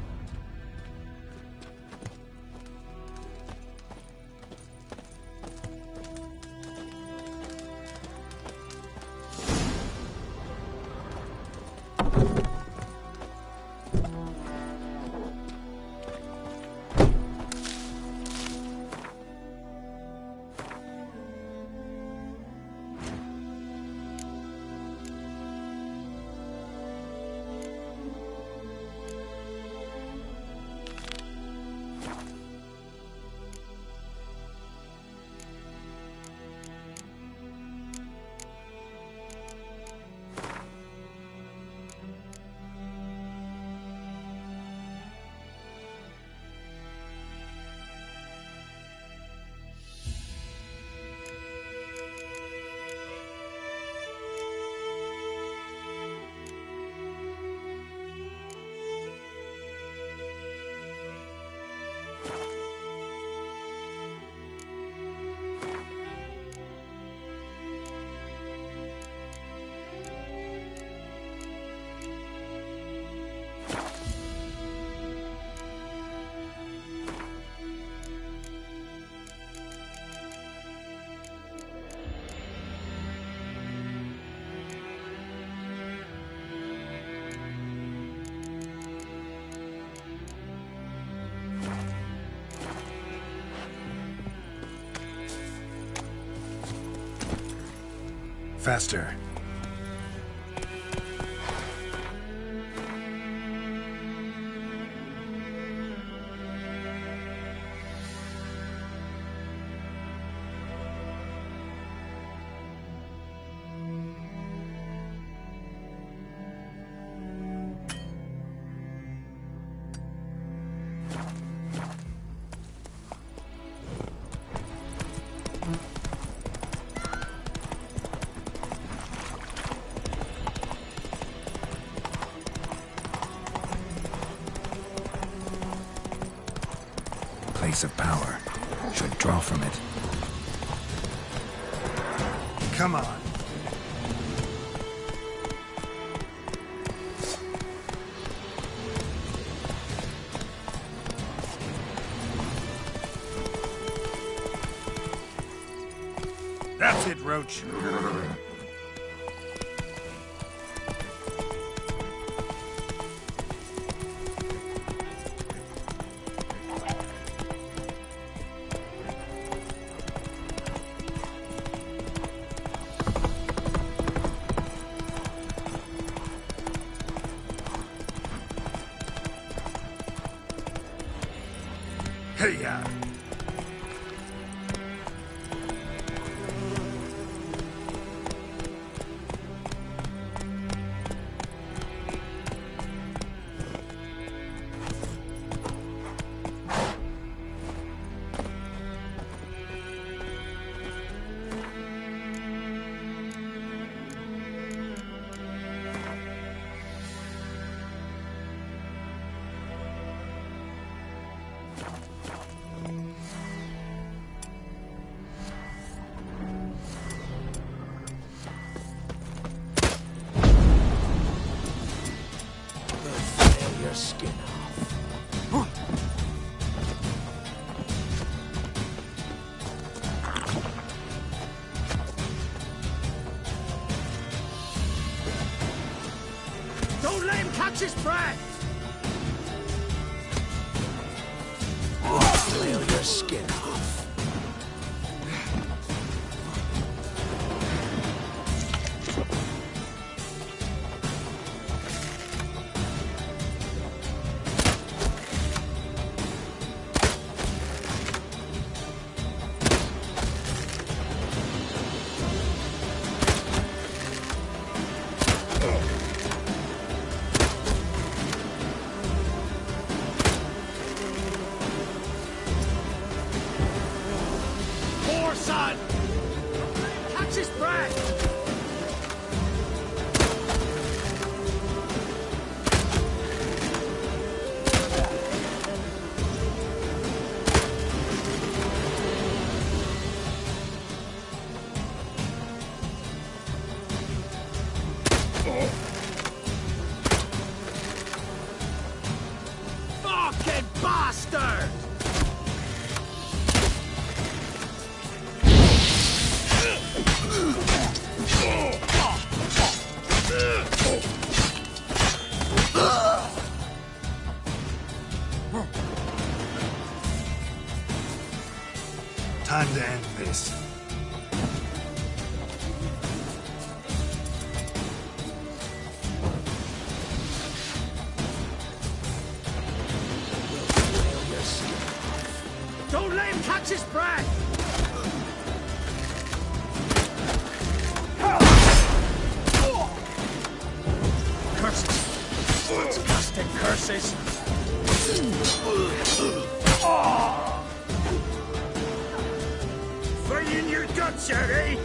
Faster. Place of power. Should draw from it. Come on. That's it, Roach. Hey-ya! Your skin off. Don't let him catch his breath! flail your skin off. Fucking bastard! Time to end this. Don't let him catch his breath! Curses! Disgusting curses! Fight in your guts out, eh?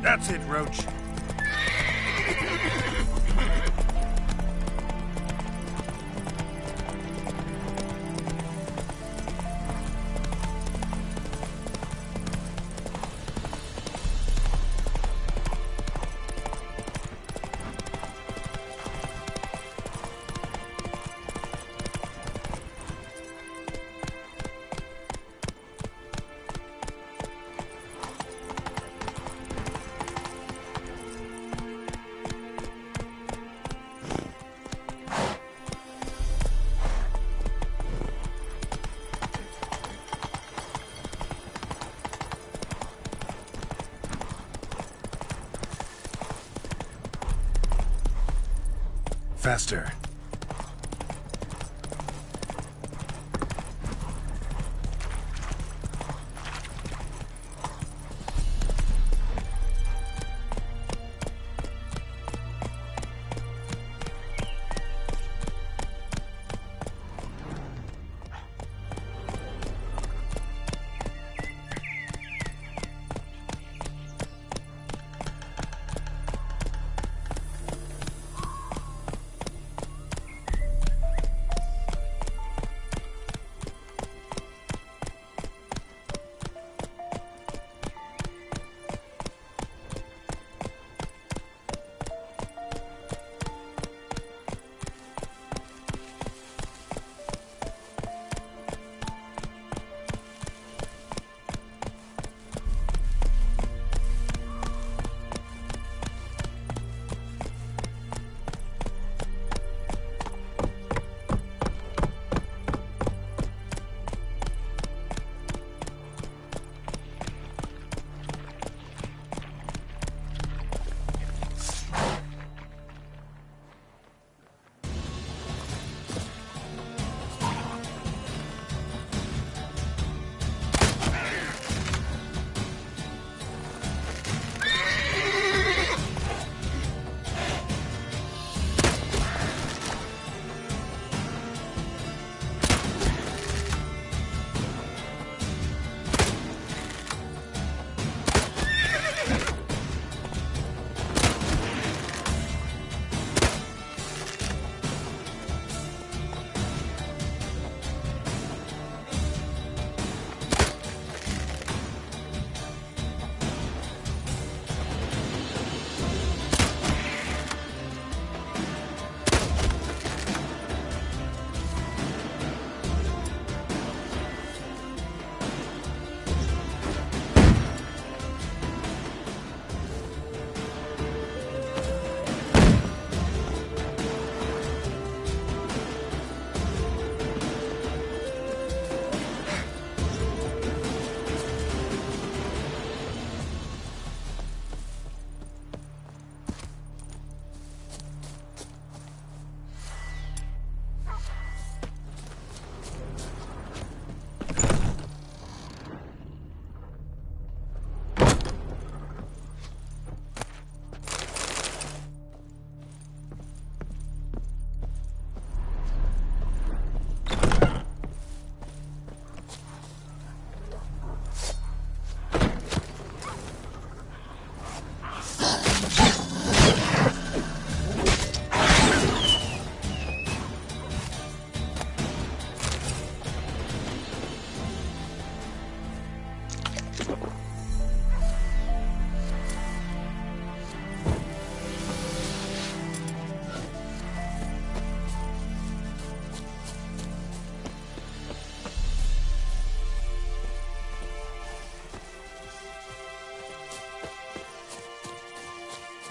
That's it, Roach. Faster.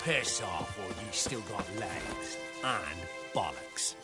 Piss off, or you still got legs. And bollocks.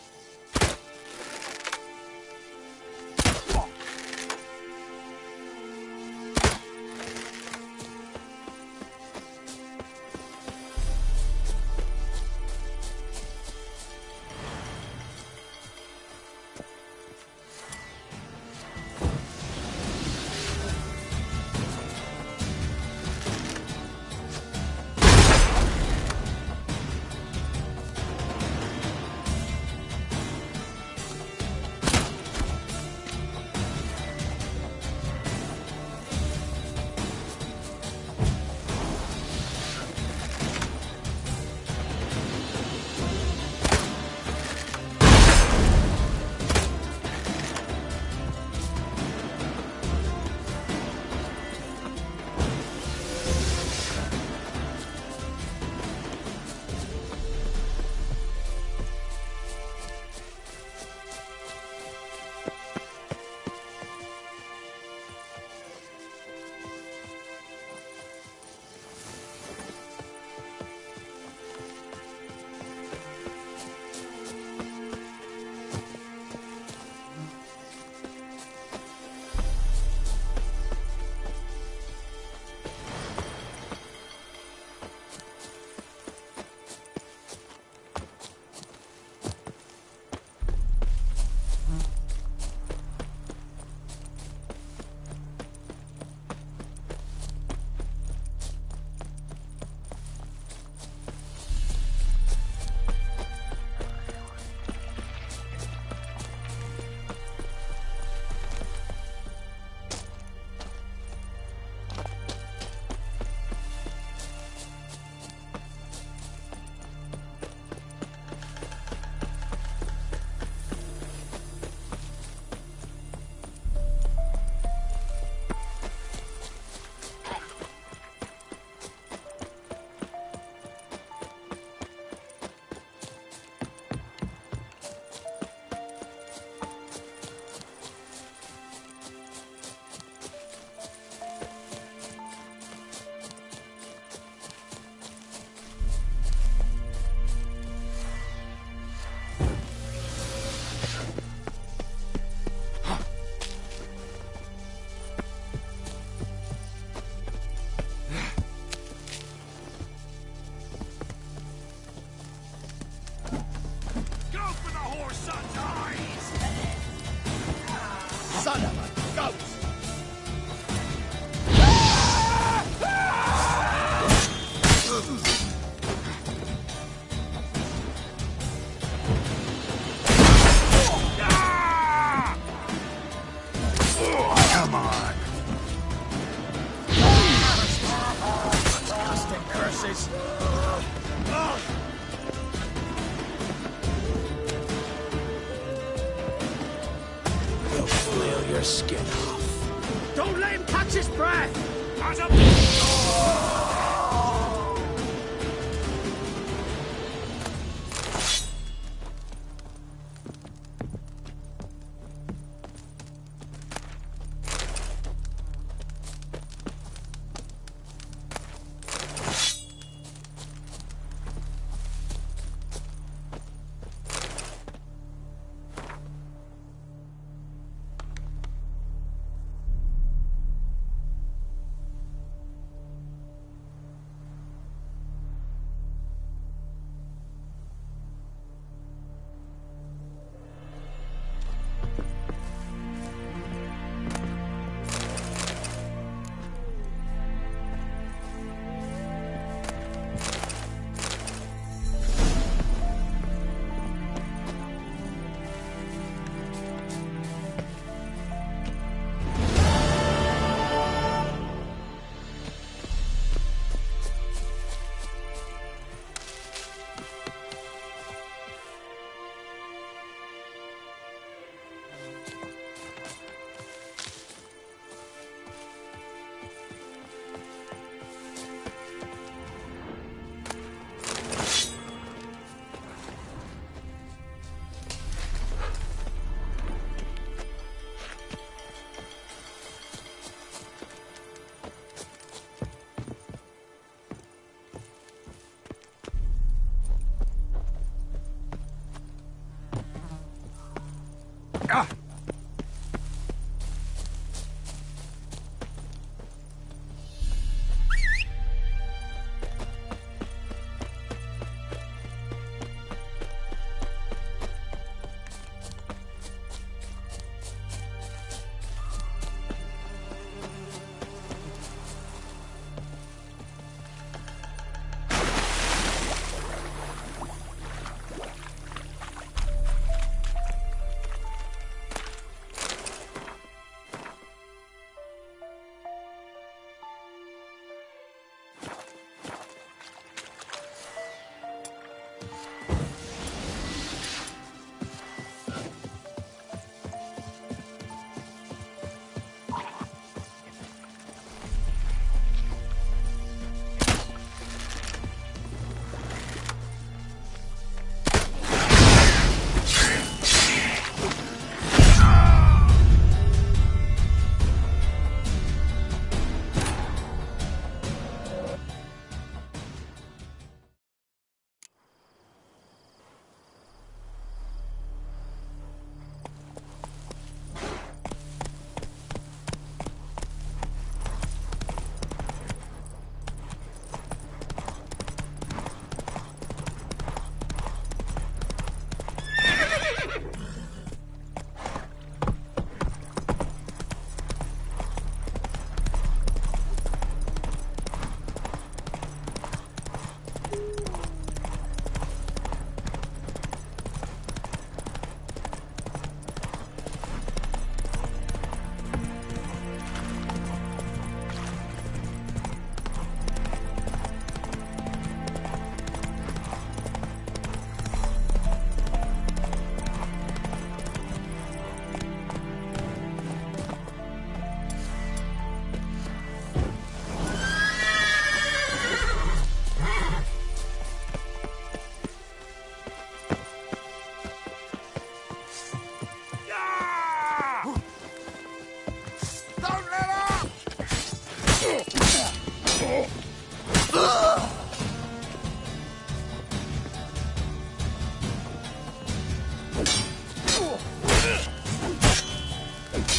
your skin off. Don't let him catch his breath!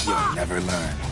You'll never learn.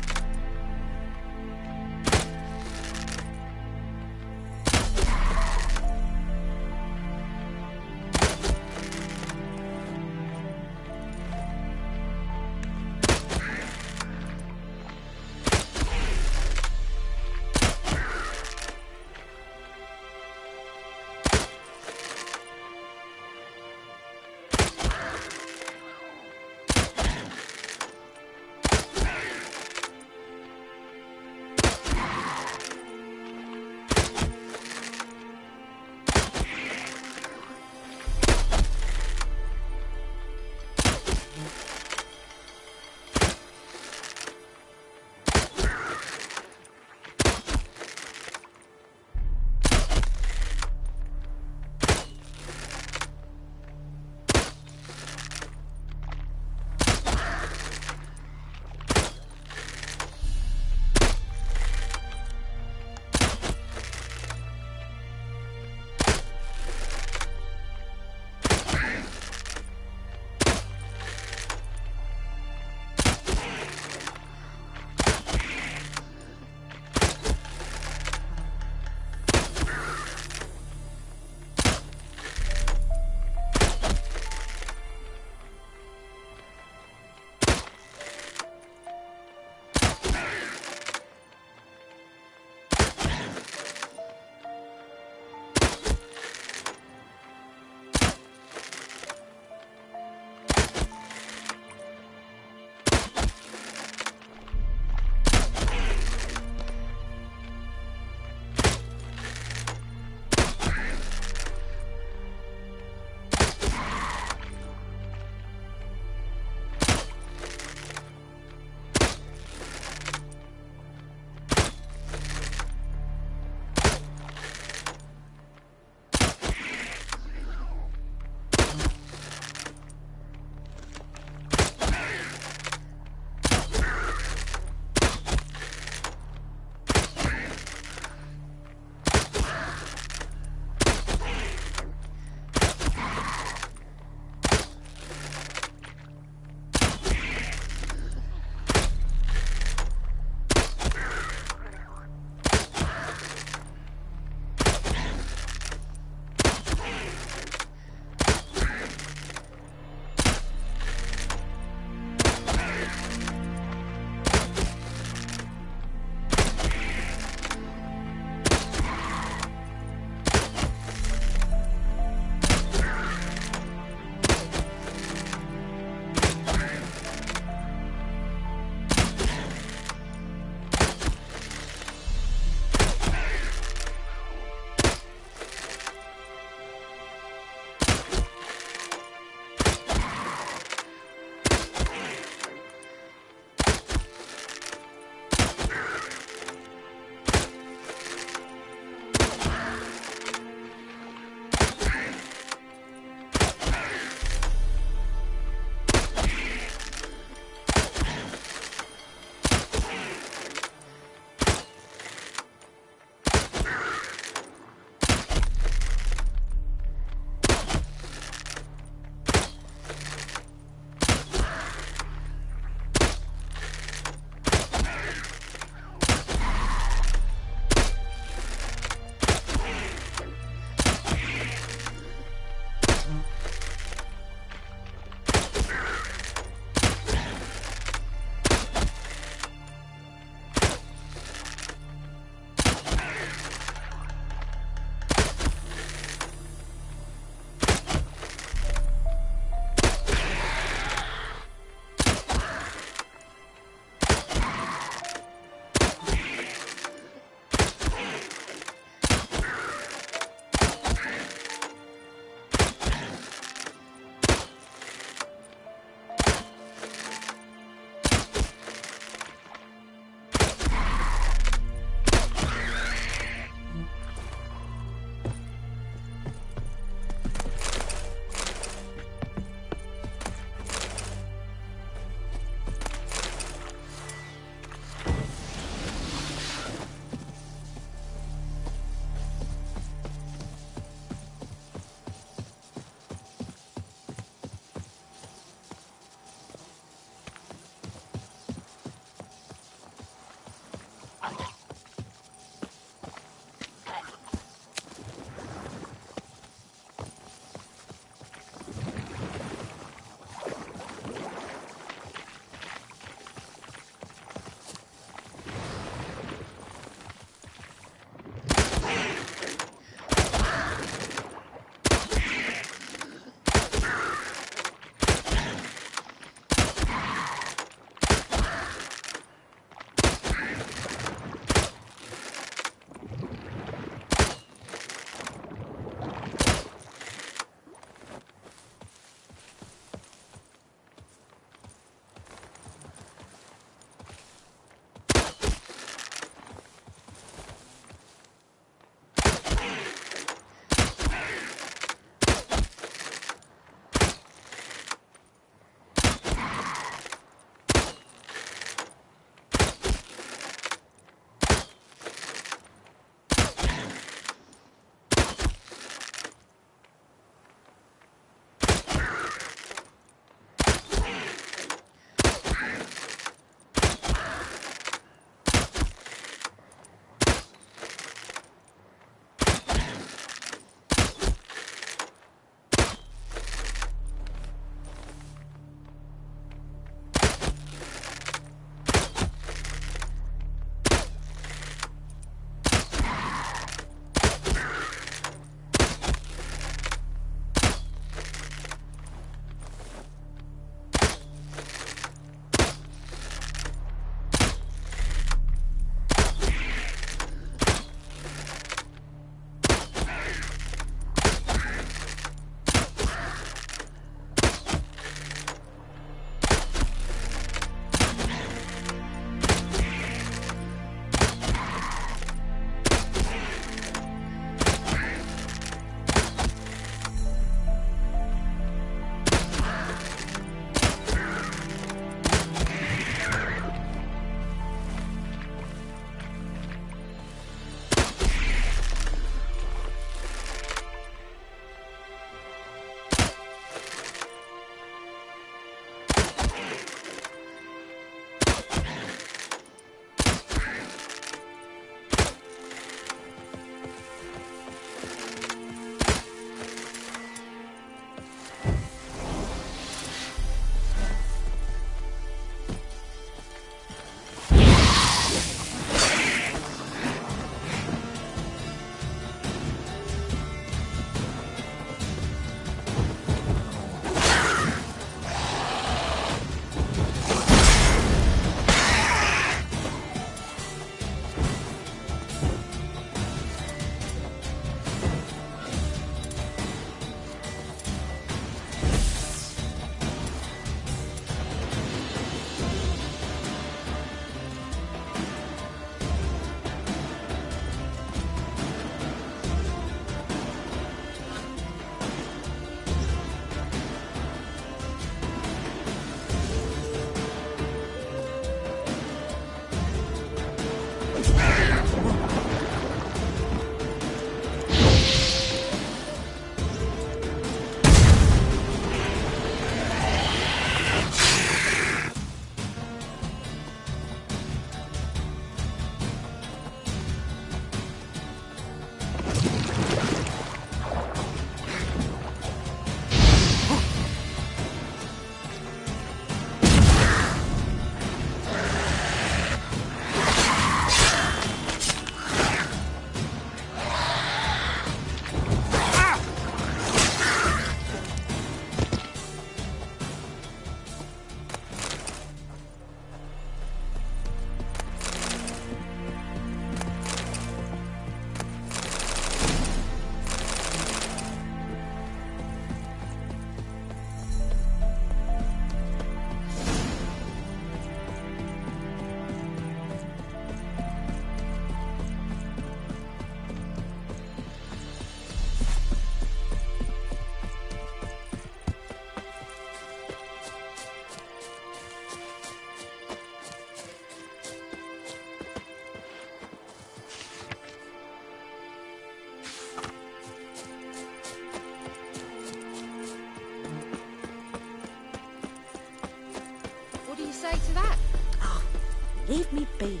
Leave me be.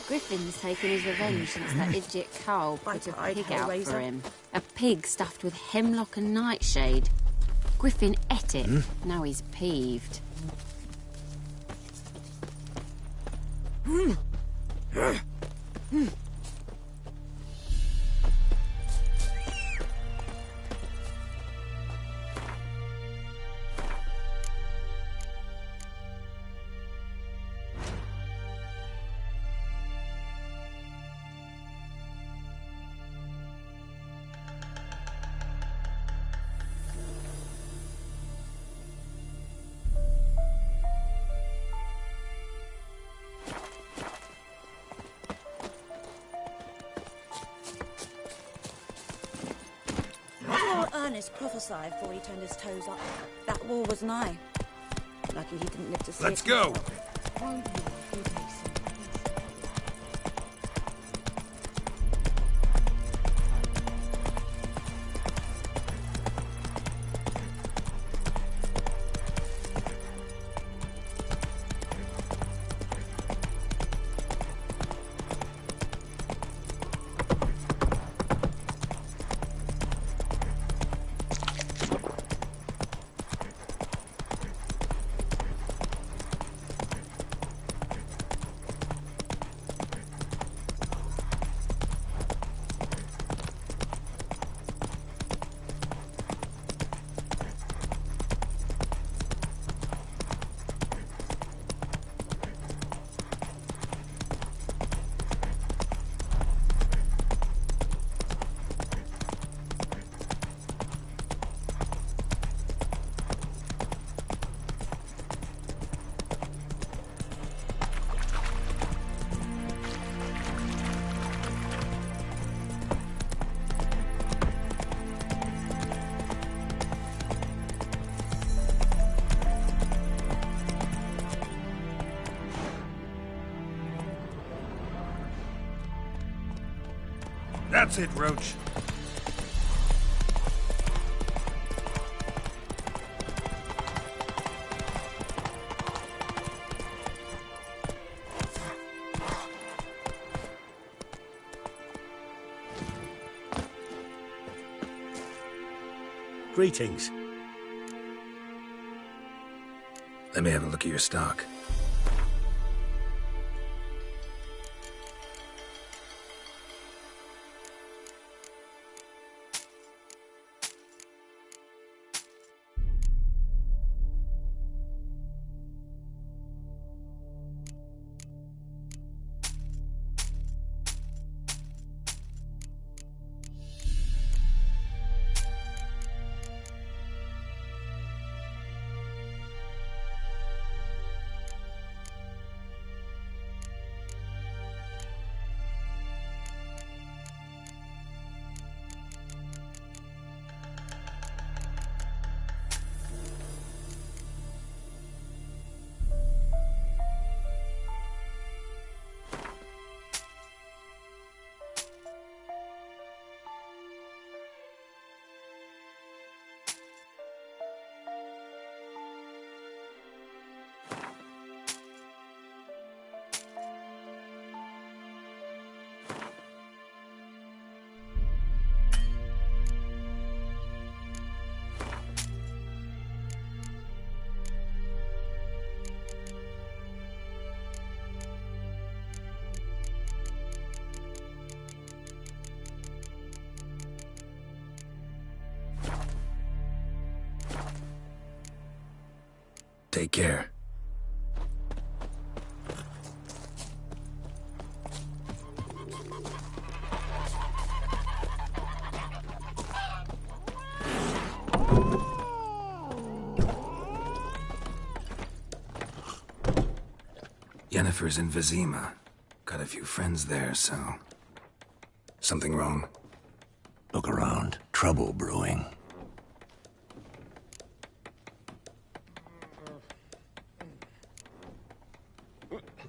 Griffin's taken his revenge since that idiot Carl put a pig out for him. A pig stuffed with hemlock and nightshade. Griffin ate it. Now he's peeved. Ernest prophesied before he turned his toes up. That war was nigh. Lucky he didn't live to see Let's it go! himself. That's it, Roach. Greetings. Let me have a look at your stock. Take care. Yennefer's in Vizima. Got a few friends there, so... Something wrong? Look around. Trouble brewing.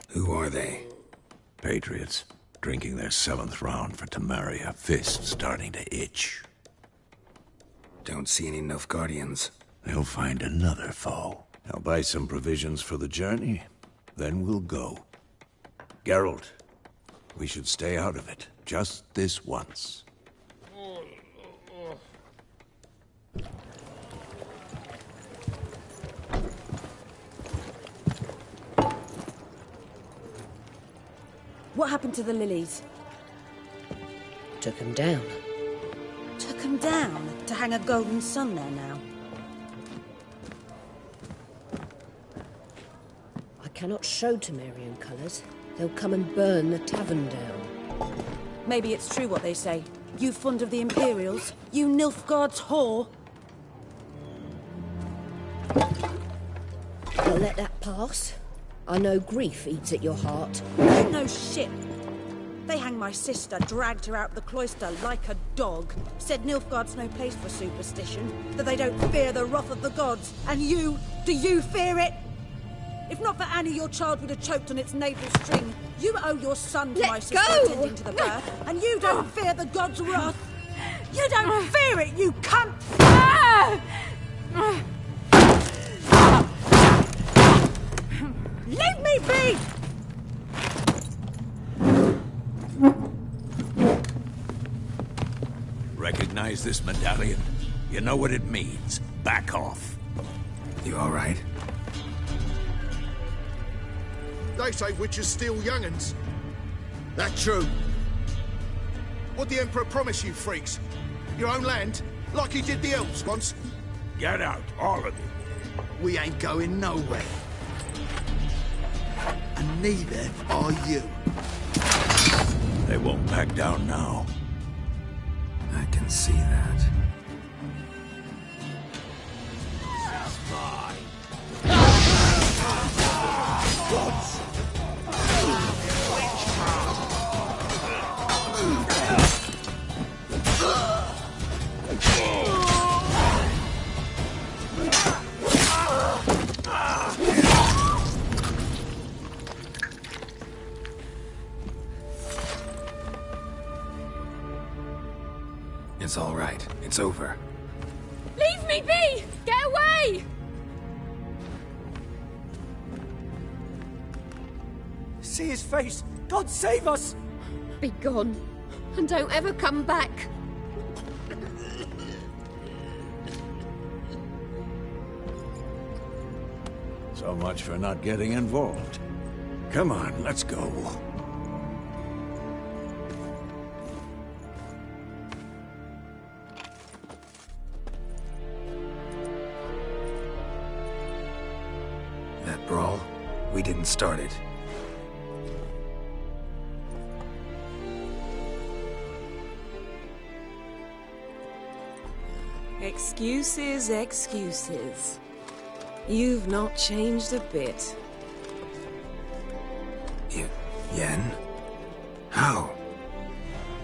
Who are they? Patriots. Drinking their 7th round for Temeria. Fist starting to itch. Don't see any Nilfgaardians. They'll find another foe. I'll buy some provisions for the journey. then we'll go. Geralt, we should stay out of it, just this once. What happened to the lilies? Took him down. Took him down? To hang a golden sun there now? I cannot show Temerian colours. They'll come and burn the tavern down. Maybe it's true what they say. You fond of the Imperials? You Nilfgaard's whore? I'll let that pass. I know grief eats at your heart. No shit. They hanged my sister, dragged her out of the cloister like a dog. Said Nilfgaard's no place for superstition, that they don't fear the wrath of the gods. And you, do you fear it? If not for Annie, your child would have choked on its navel string. You owe your son to my sister attending to the birth, and you don't fear the gods' wrath. You don't fear it, you cunt! Leave me be! Recognize this medallion? You know what it means. Back off. You all right? They say witches steal young'uns. That true? What'd the Emperor promise you freaks? Your own land? Like he did the elves once? Get out, all of you. We ain't going nowhere. And neither are you. They won't back down now. I can see that. It's all right. It's over. Leave me be! Get away! See his face! God save us! Be gone, and don't ever come back. So much for not getting involved. Come on, let's go. That brawl, we didn't start it. Excuses, excuses. You've not changed a bit. Yen? How?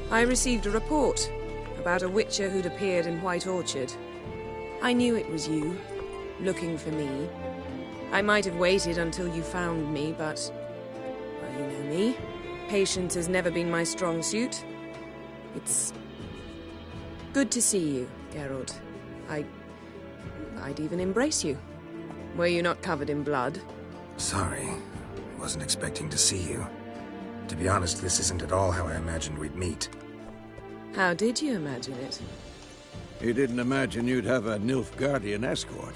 I received a report about a witcher who'd appeared in White Orchard. I knew it was you, looking for me. I might have waited until you found me, but... well, you know me. Patience has never been my strong suit. It's... good to see you, Geralt. I'd even embrace you. Were you not covered in blood? Sorry. Wasn't expecting to see you. To be honest, this isn't at all how I imagined we'd meet. How did you imagine it? You didn't imagine you'd have a Nilfgaardian escort.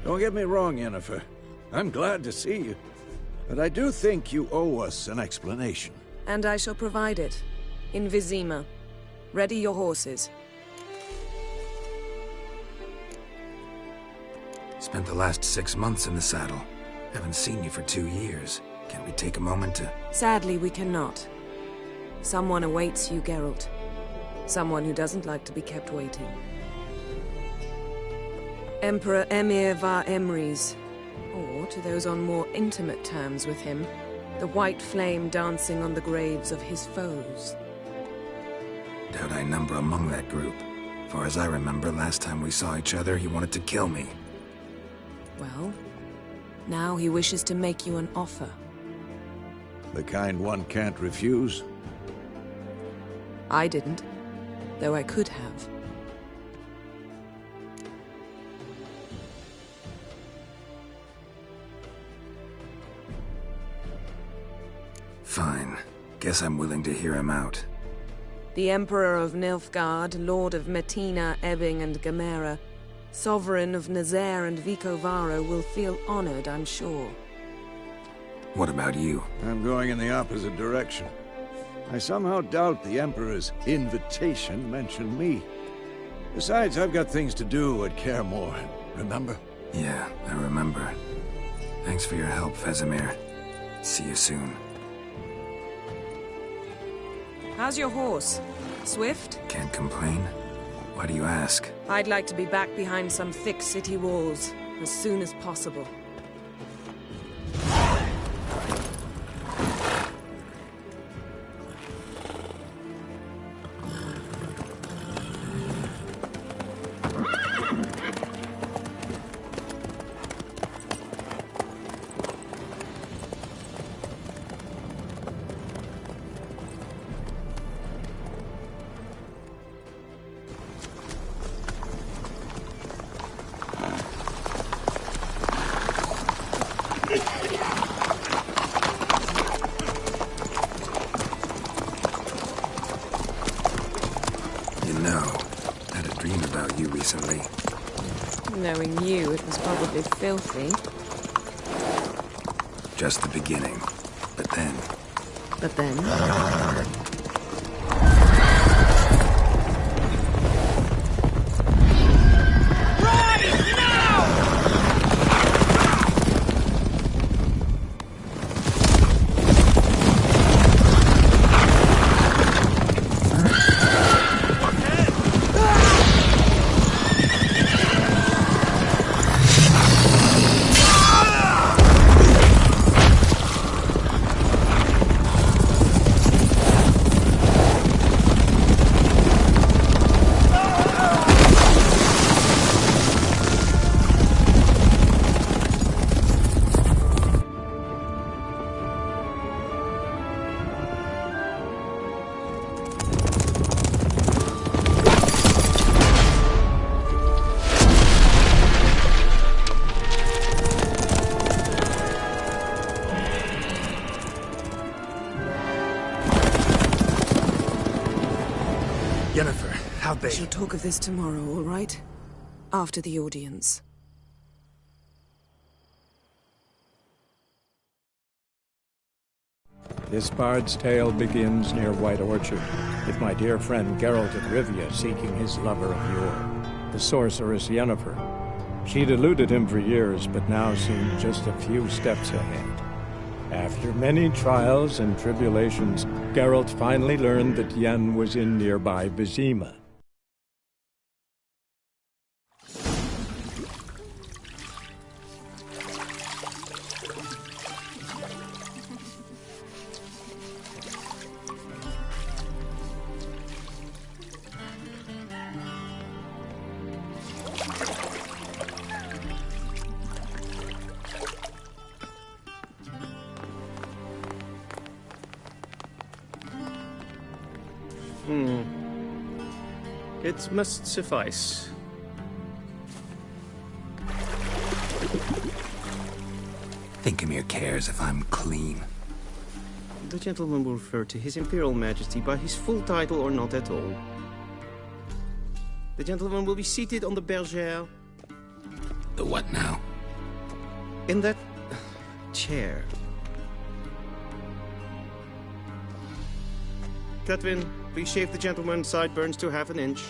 Don't get me wrong, Yennefer. I'm glad to see you. But I do think you owe us an explanation. And I shall provide it. In Vizima. Ready your horses. Spent the last 6 months in the saddle. Haven't seen you for 2 years. Can't we take a moment to... Sadly, we cannot. Someone awaits you, Geralt. Someone who doesn't like to be kept waiting. Emperor Emhyr var Emreis. Or, to those on more intimate terms with him, the white flame dancing on the graves of his foes. Doubt I number among that group. For as I remember, last time we saw each other, he wanted to kill me. Well, now he wishes to make you an offer. The kind one can't refuse? I didn't, though I could have. Fine. Guess I'm willing to hear him out. The Emperor of Nilfgaard, Lord of Metina, Ebbing and Gamera, Sovereign of Nazaire and Vicovaro will feel honored, I'm sure. What about you? I'm going in the opposite direction. I somehow doubt the Emperor's invitation mentioned me. Besides, I've got things to do at Kaer Morhen, remember? Yeah, I remember. Thanks for your help, Vesemir. See you soon. How's your horse? Swift? Can't complain. Why do you ask? I'd like to be back behind some thick city walls as soon as possible. Knowing you, it was probably filthy. Just the beginning. But then... But then? We shall talk of this tomorrow, all right? After the audience. This bard's tale begins near White Orchard, with my dear friend Geralt of Rivia seeking his lover of yore, the sorceress Yennefer. She'd eluded him for years, but now seemed just a few steps ahead. After many trials and tribulations, Geralt finally learned that Yen was in nearby Vizima. It must suffice. Thinkamir cares if I'm clean. The gentleman will refer to His Imperial Majesty by his full title or not at all. The gentleman will be seated on the bergère. The what now? In that chair. Catwin, please shave the gentleman's sideburns to half an inch.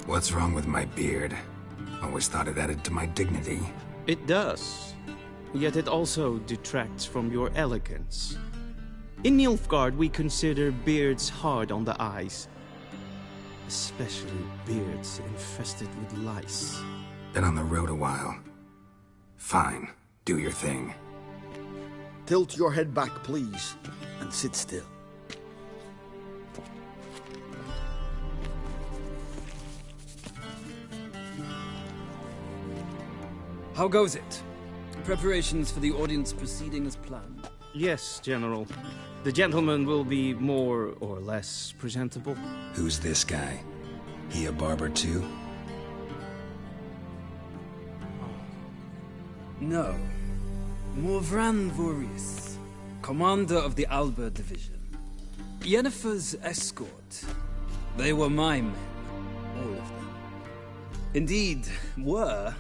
What's wrong with my beard? Always thought it added to my dignity. It does. Yet it also detracts from your elegance. In Nilfgaard, we consider beards hard on the eyes. Especially beards infested with lice. Been on the road a while. Fine. Do your thing. Tilt your head back, please, and sit still. How goes it? Preparations for the audience proceeding as planned? Yes, General. The gentleman will be more or less presentable. Who's this guy? He a barber too? No. Morvran Vorius, commander of the Alba Division. Yennefer's escort. They were my men, all of them. Indeed, were,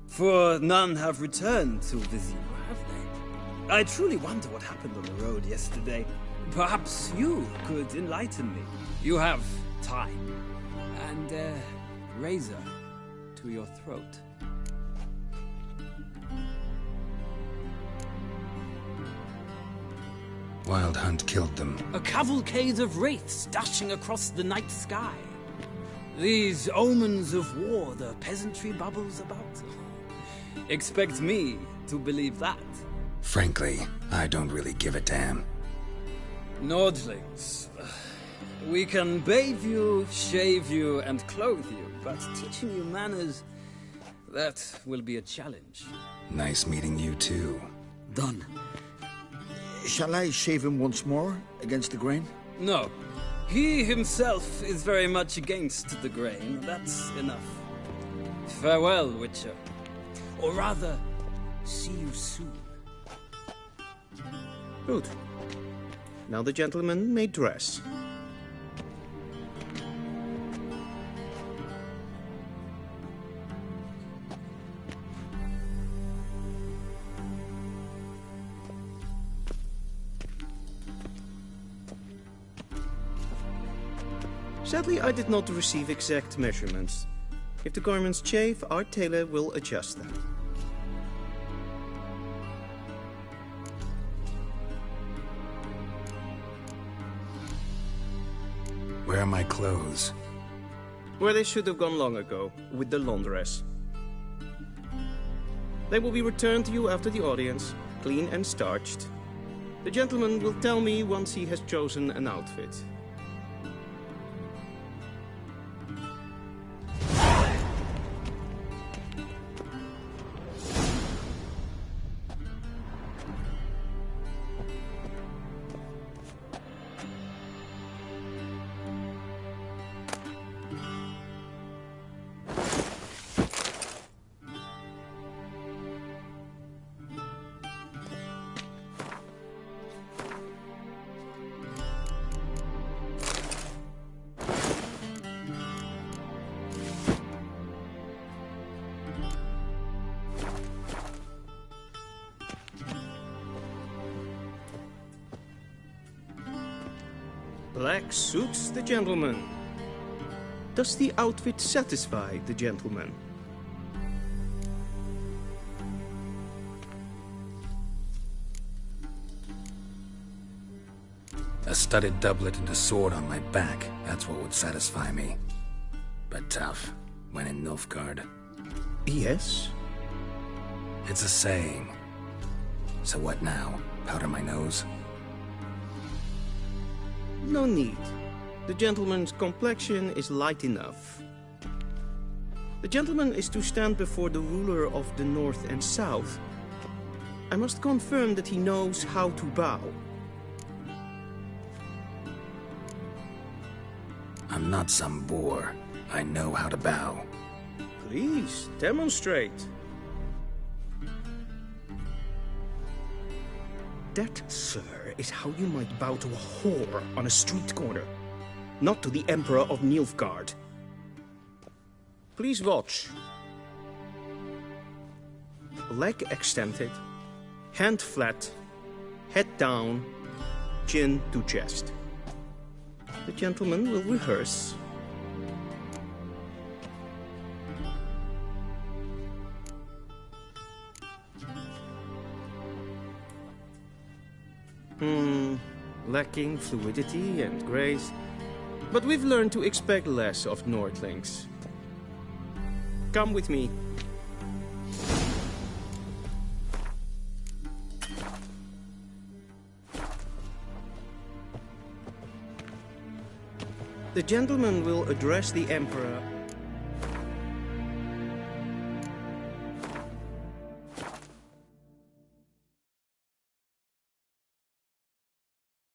for none have returned to Vizima, have they? I truly wonder what happened on the road yesterday. Perhaps you could enlighten me. You have time, and a razor to your throat. Wild Hunt killed them. A cavalcade of wraiths dashing across the night sky. These omens of war the peasantry bubbles about. Expect me to believe that. Frankly, I don't really give a damn. Nordlings. We can bathe you, shave you, and clothe you, but teaching you manners, that will be a challenge. Nice meeting you too. Done. Shall I shave him once more, against the grain? No. He himself is very much against the grain. That's enough. Farewell, Witcher. Or rather, see you soon. Good. Now the gentleman may dress. Sadly, I did not receive exact measurements. If the garments chafe, our tailor will adjust them. Where are my clothes? Where they should have gone long ago, with the laundress. They will be returned to you after the audience, clean and starched. The gentleman will tell me once he has chosen an outfit. Black suits the gentleman. Does the outfit satisfy the gentleman? A studded doublet and a sword on my back, that's what would satisfy me. But tough, when in Nilfgaard. Yes? It's a saying. So what now? Powder my nose? No need. The gentleman's complexion is light enough. The gentleman is to stand before the ruler of the North and South. I must confirm that he knows how to bow. I'm not some boor. I know how to bow. Please, demonstrate. That, sir, is how you might bow to a whore on a street corner, not to the Emperor of Nilfgaard. Please watch. Leg extended, hand flat, head down, chin to chest. The gentleman will rehearse. Lacking fluidity and grace. But we've learned to expect less of Nordlings. Come with me. The gentleman will address the Emperor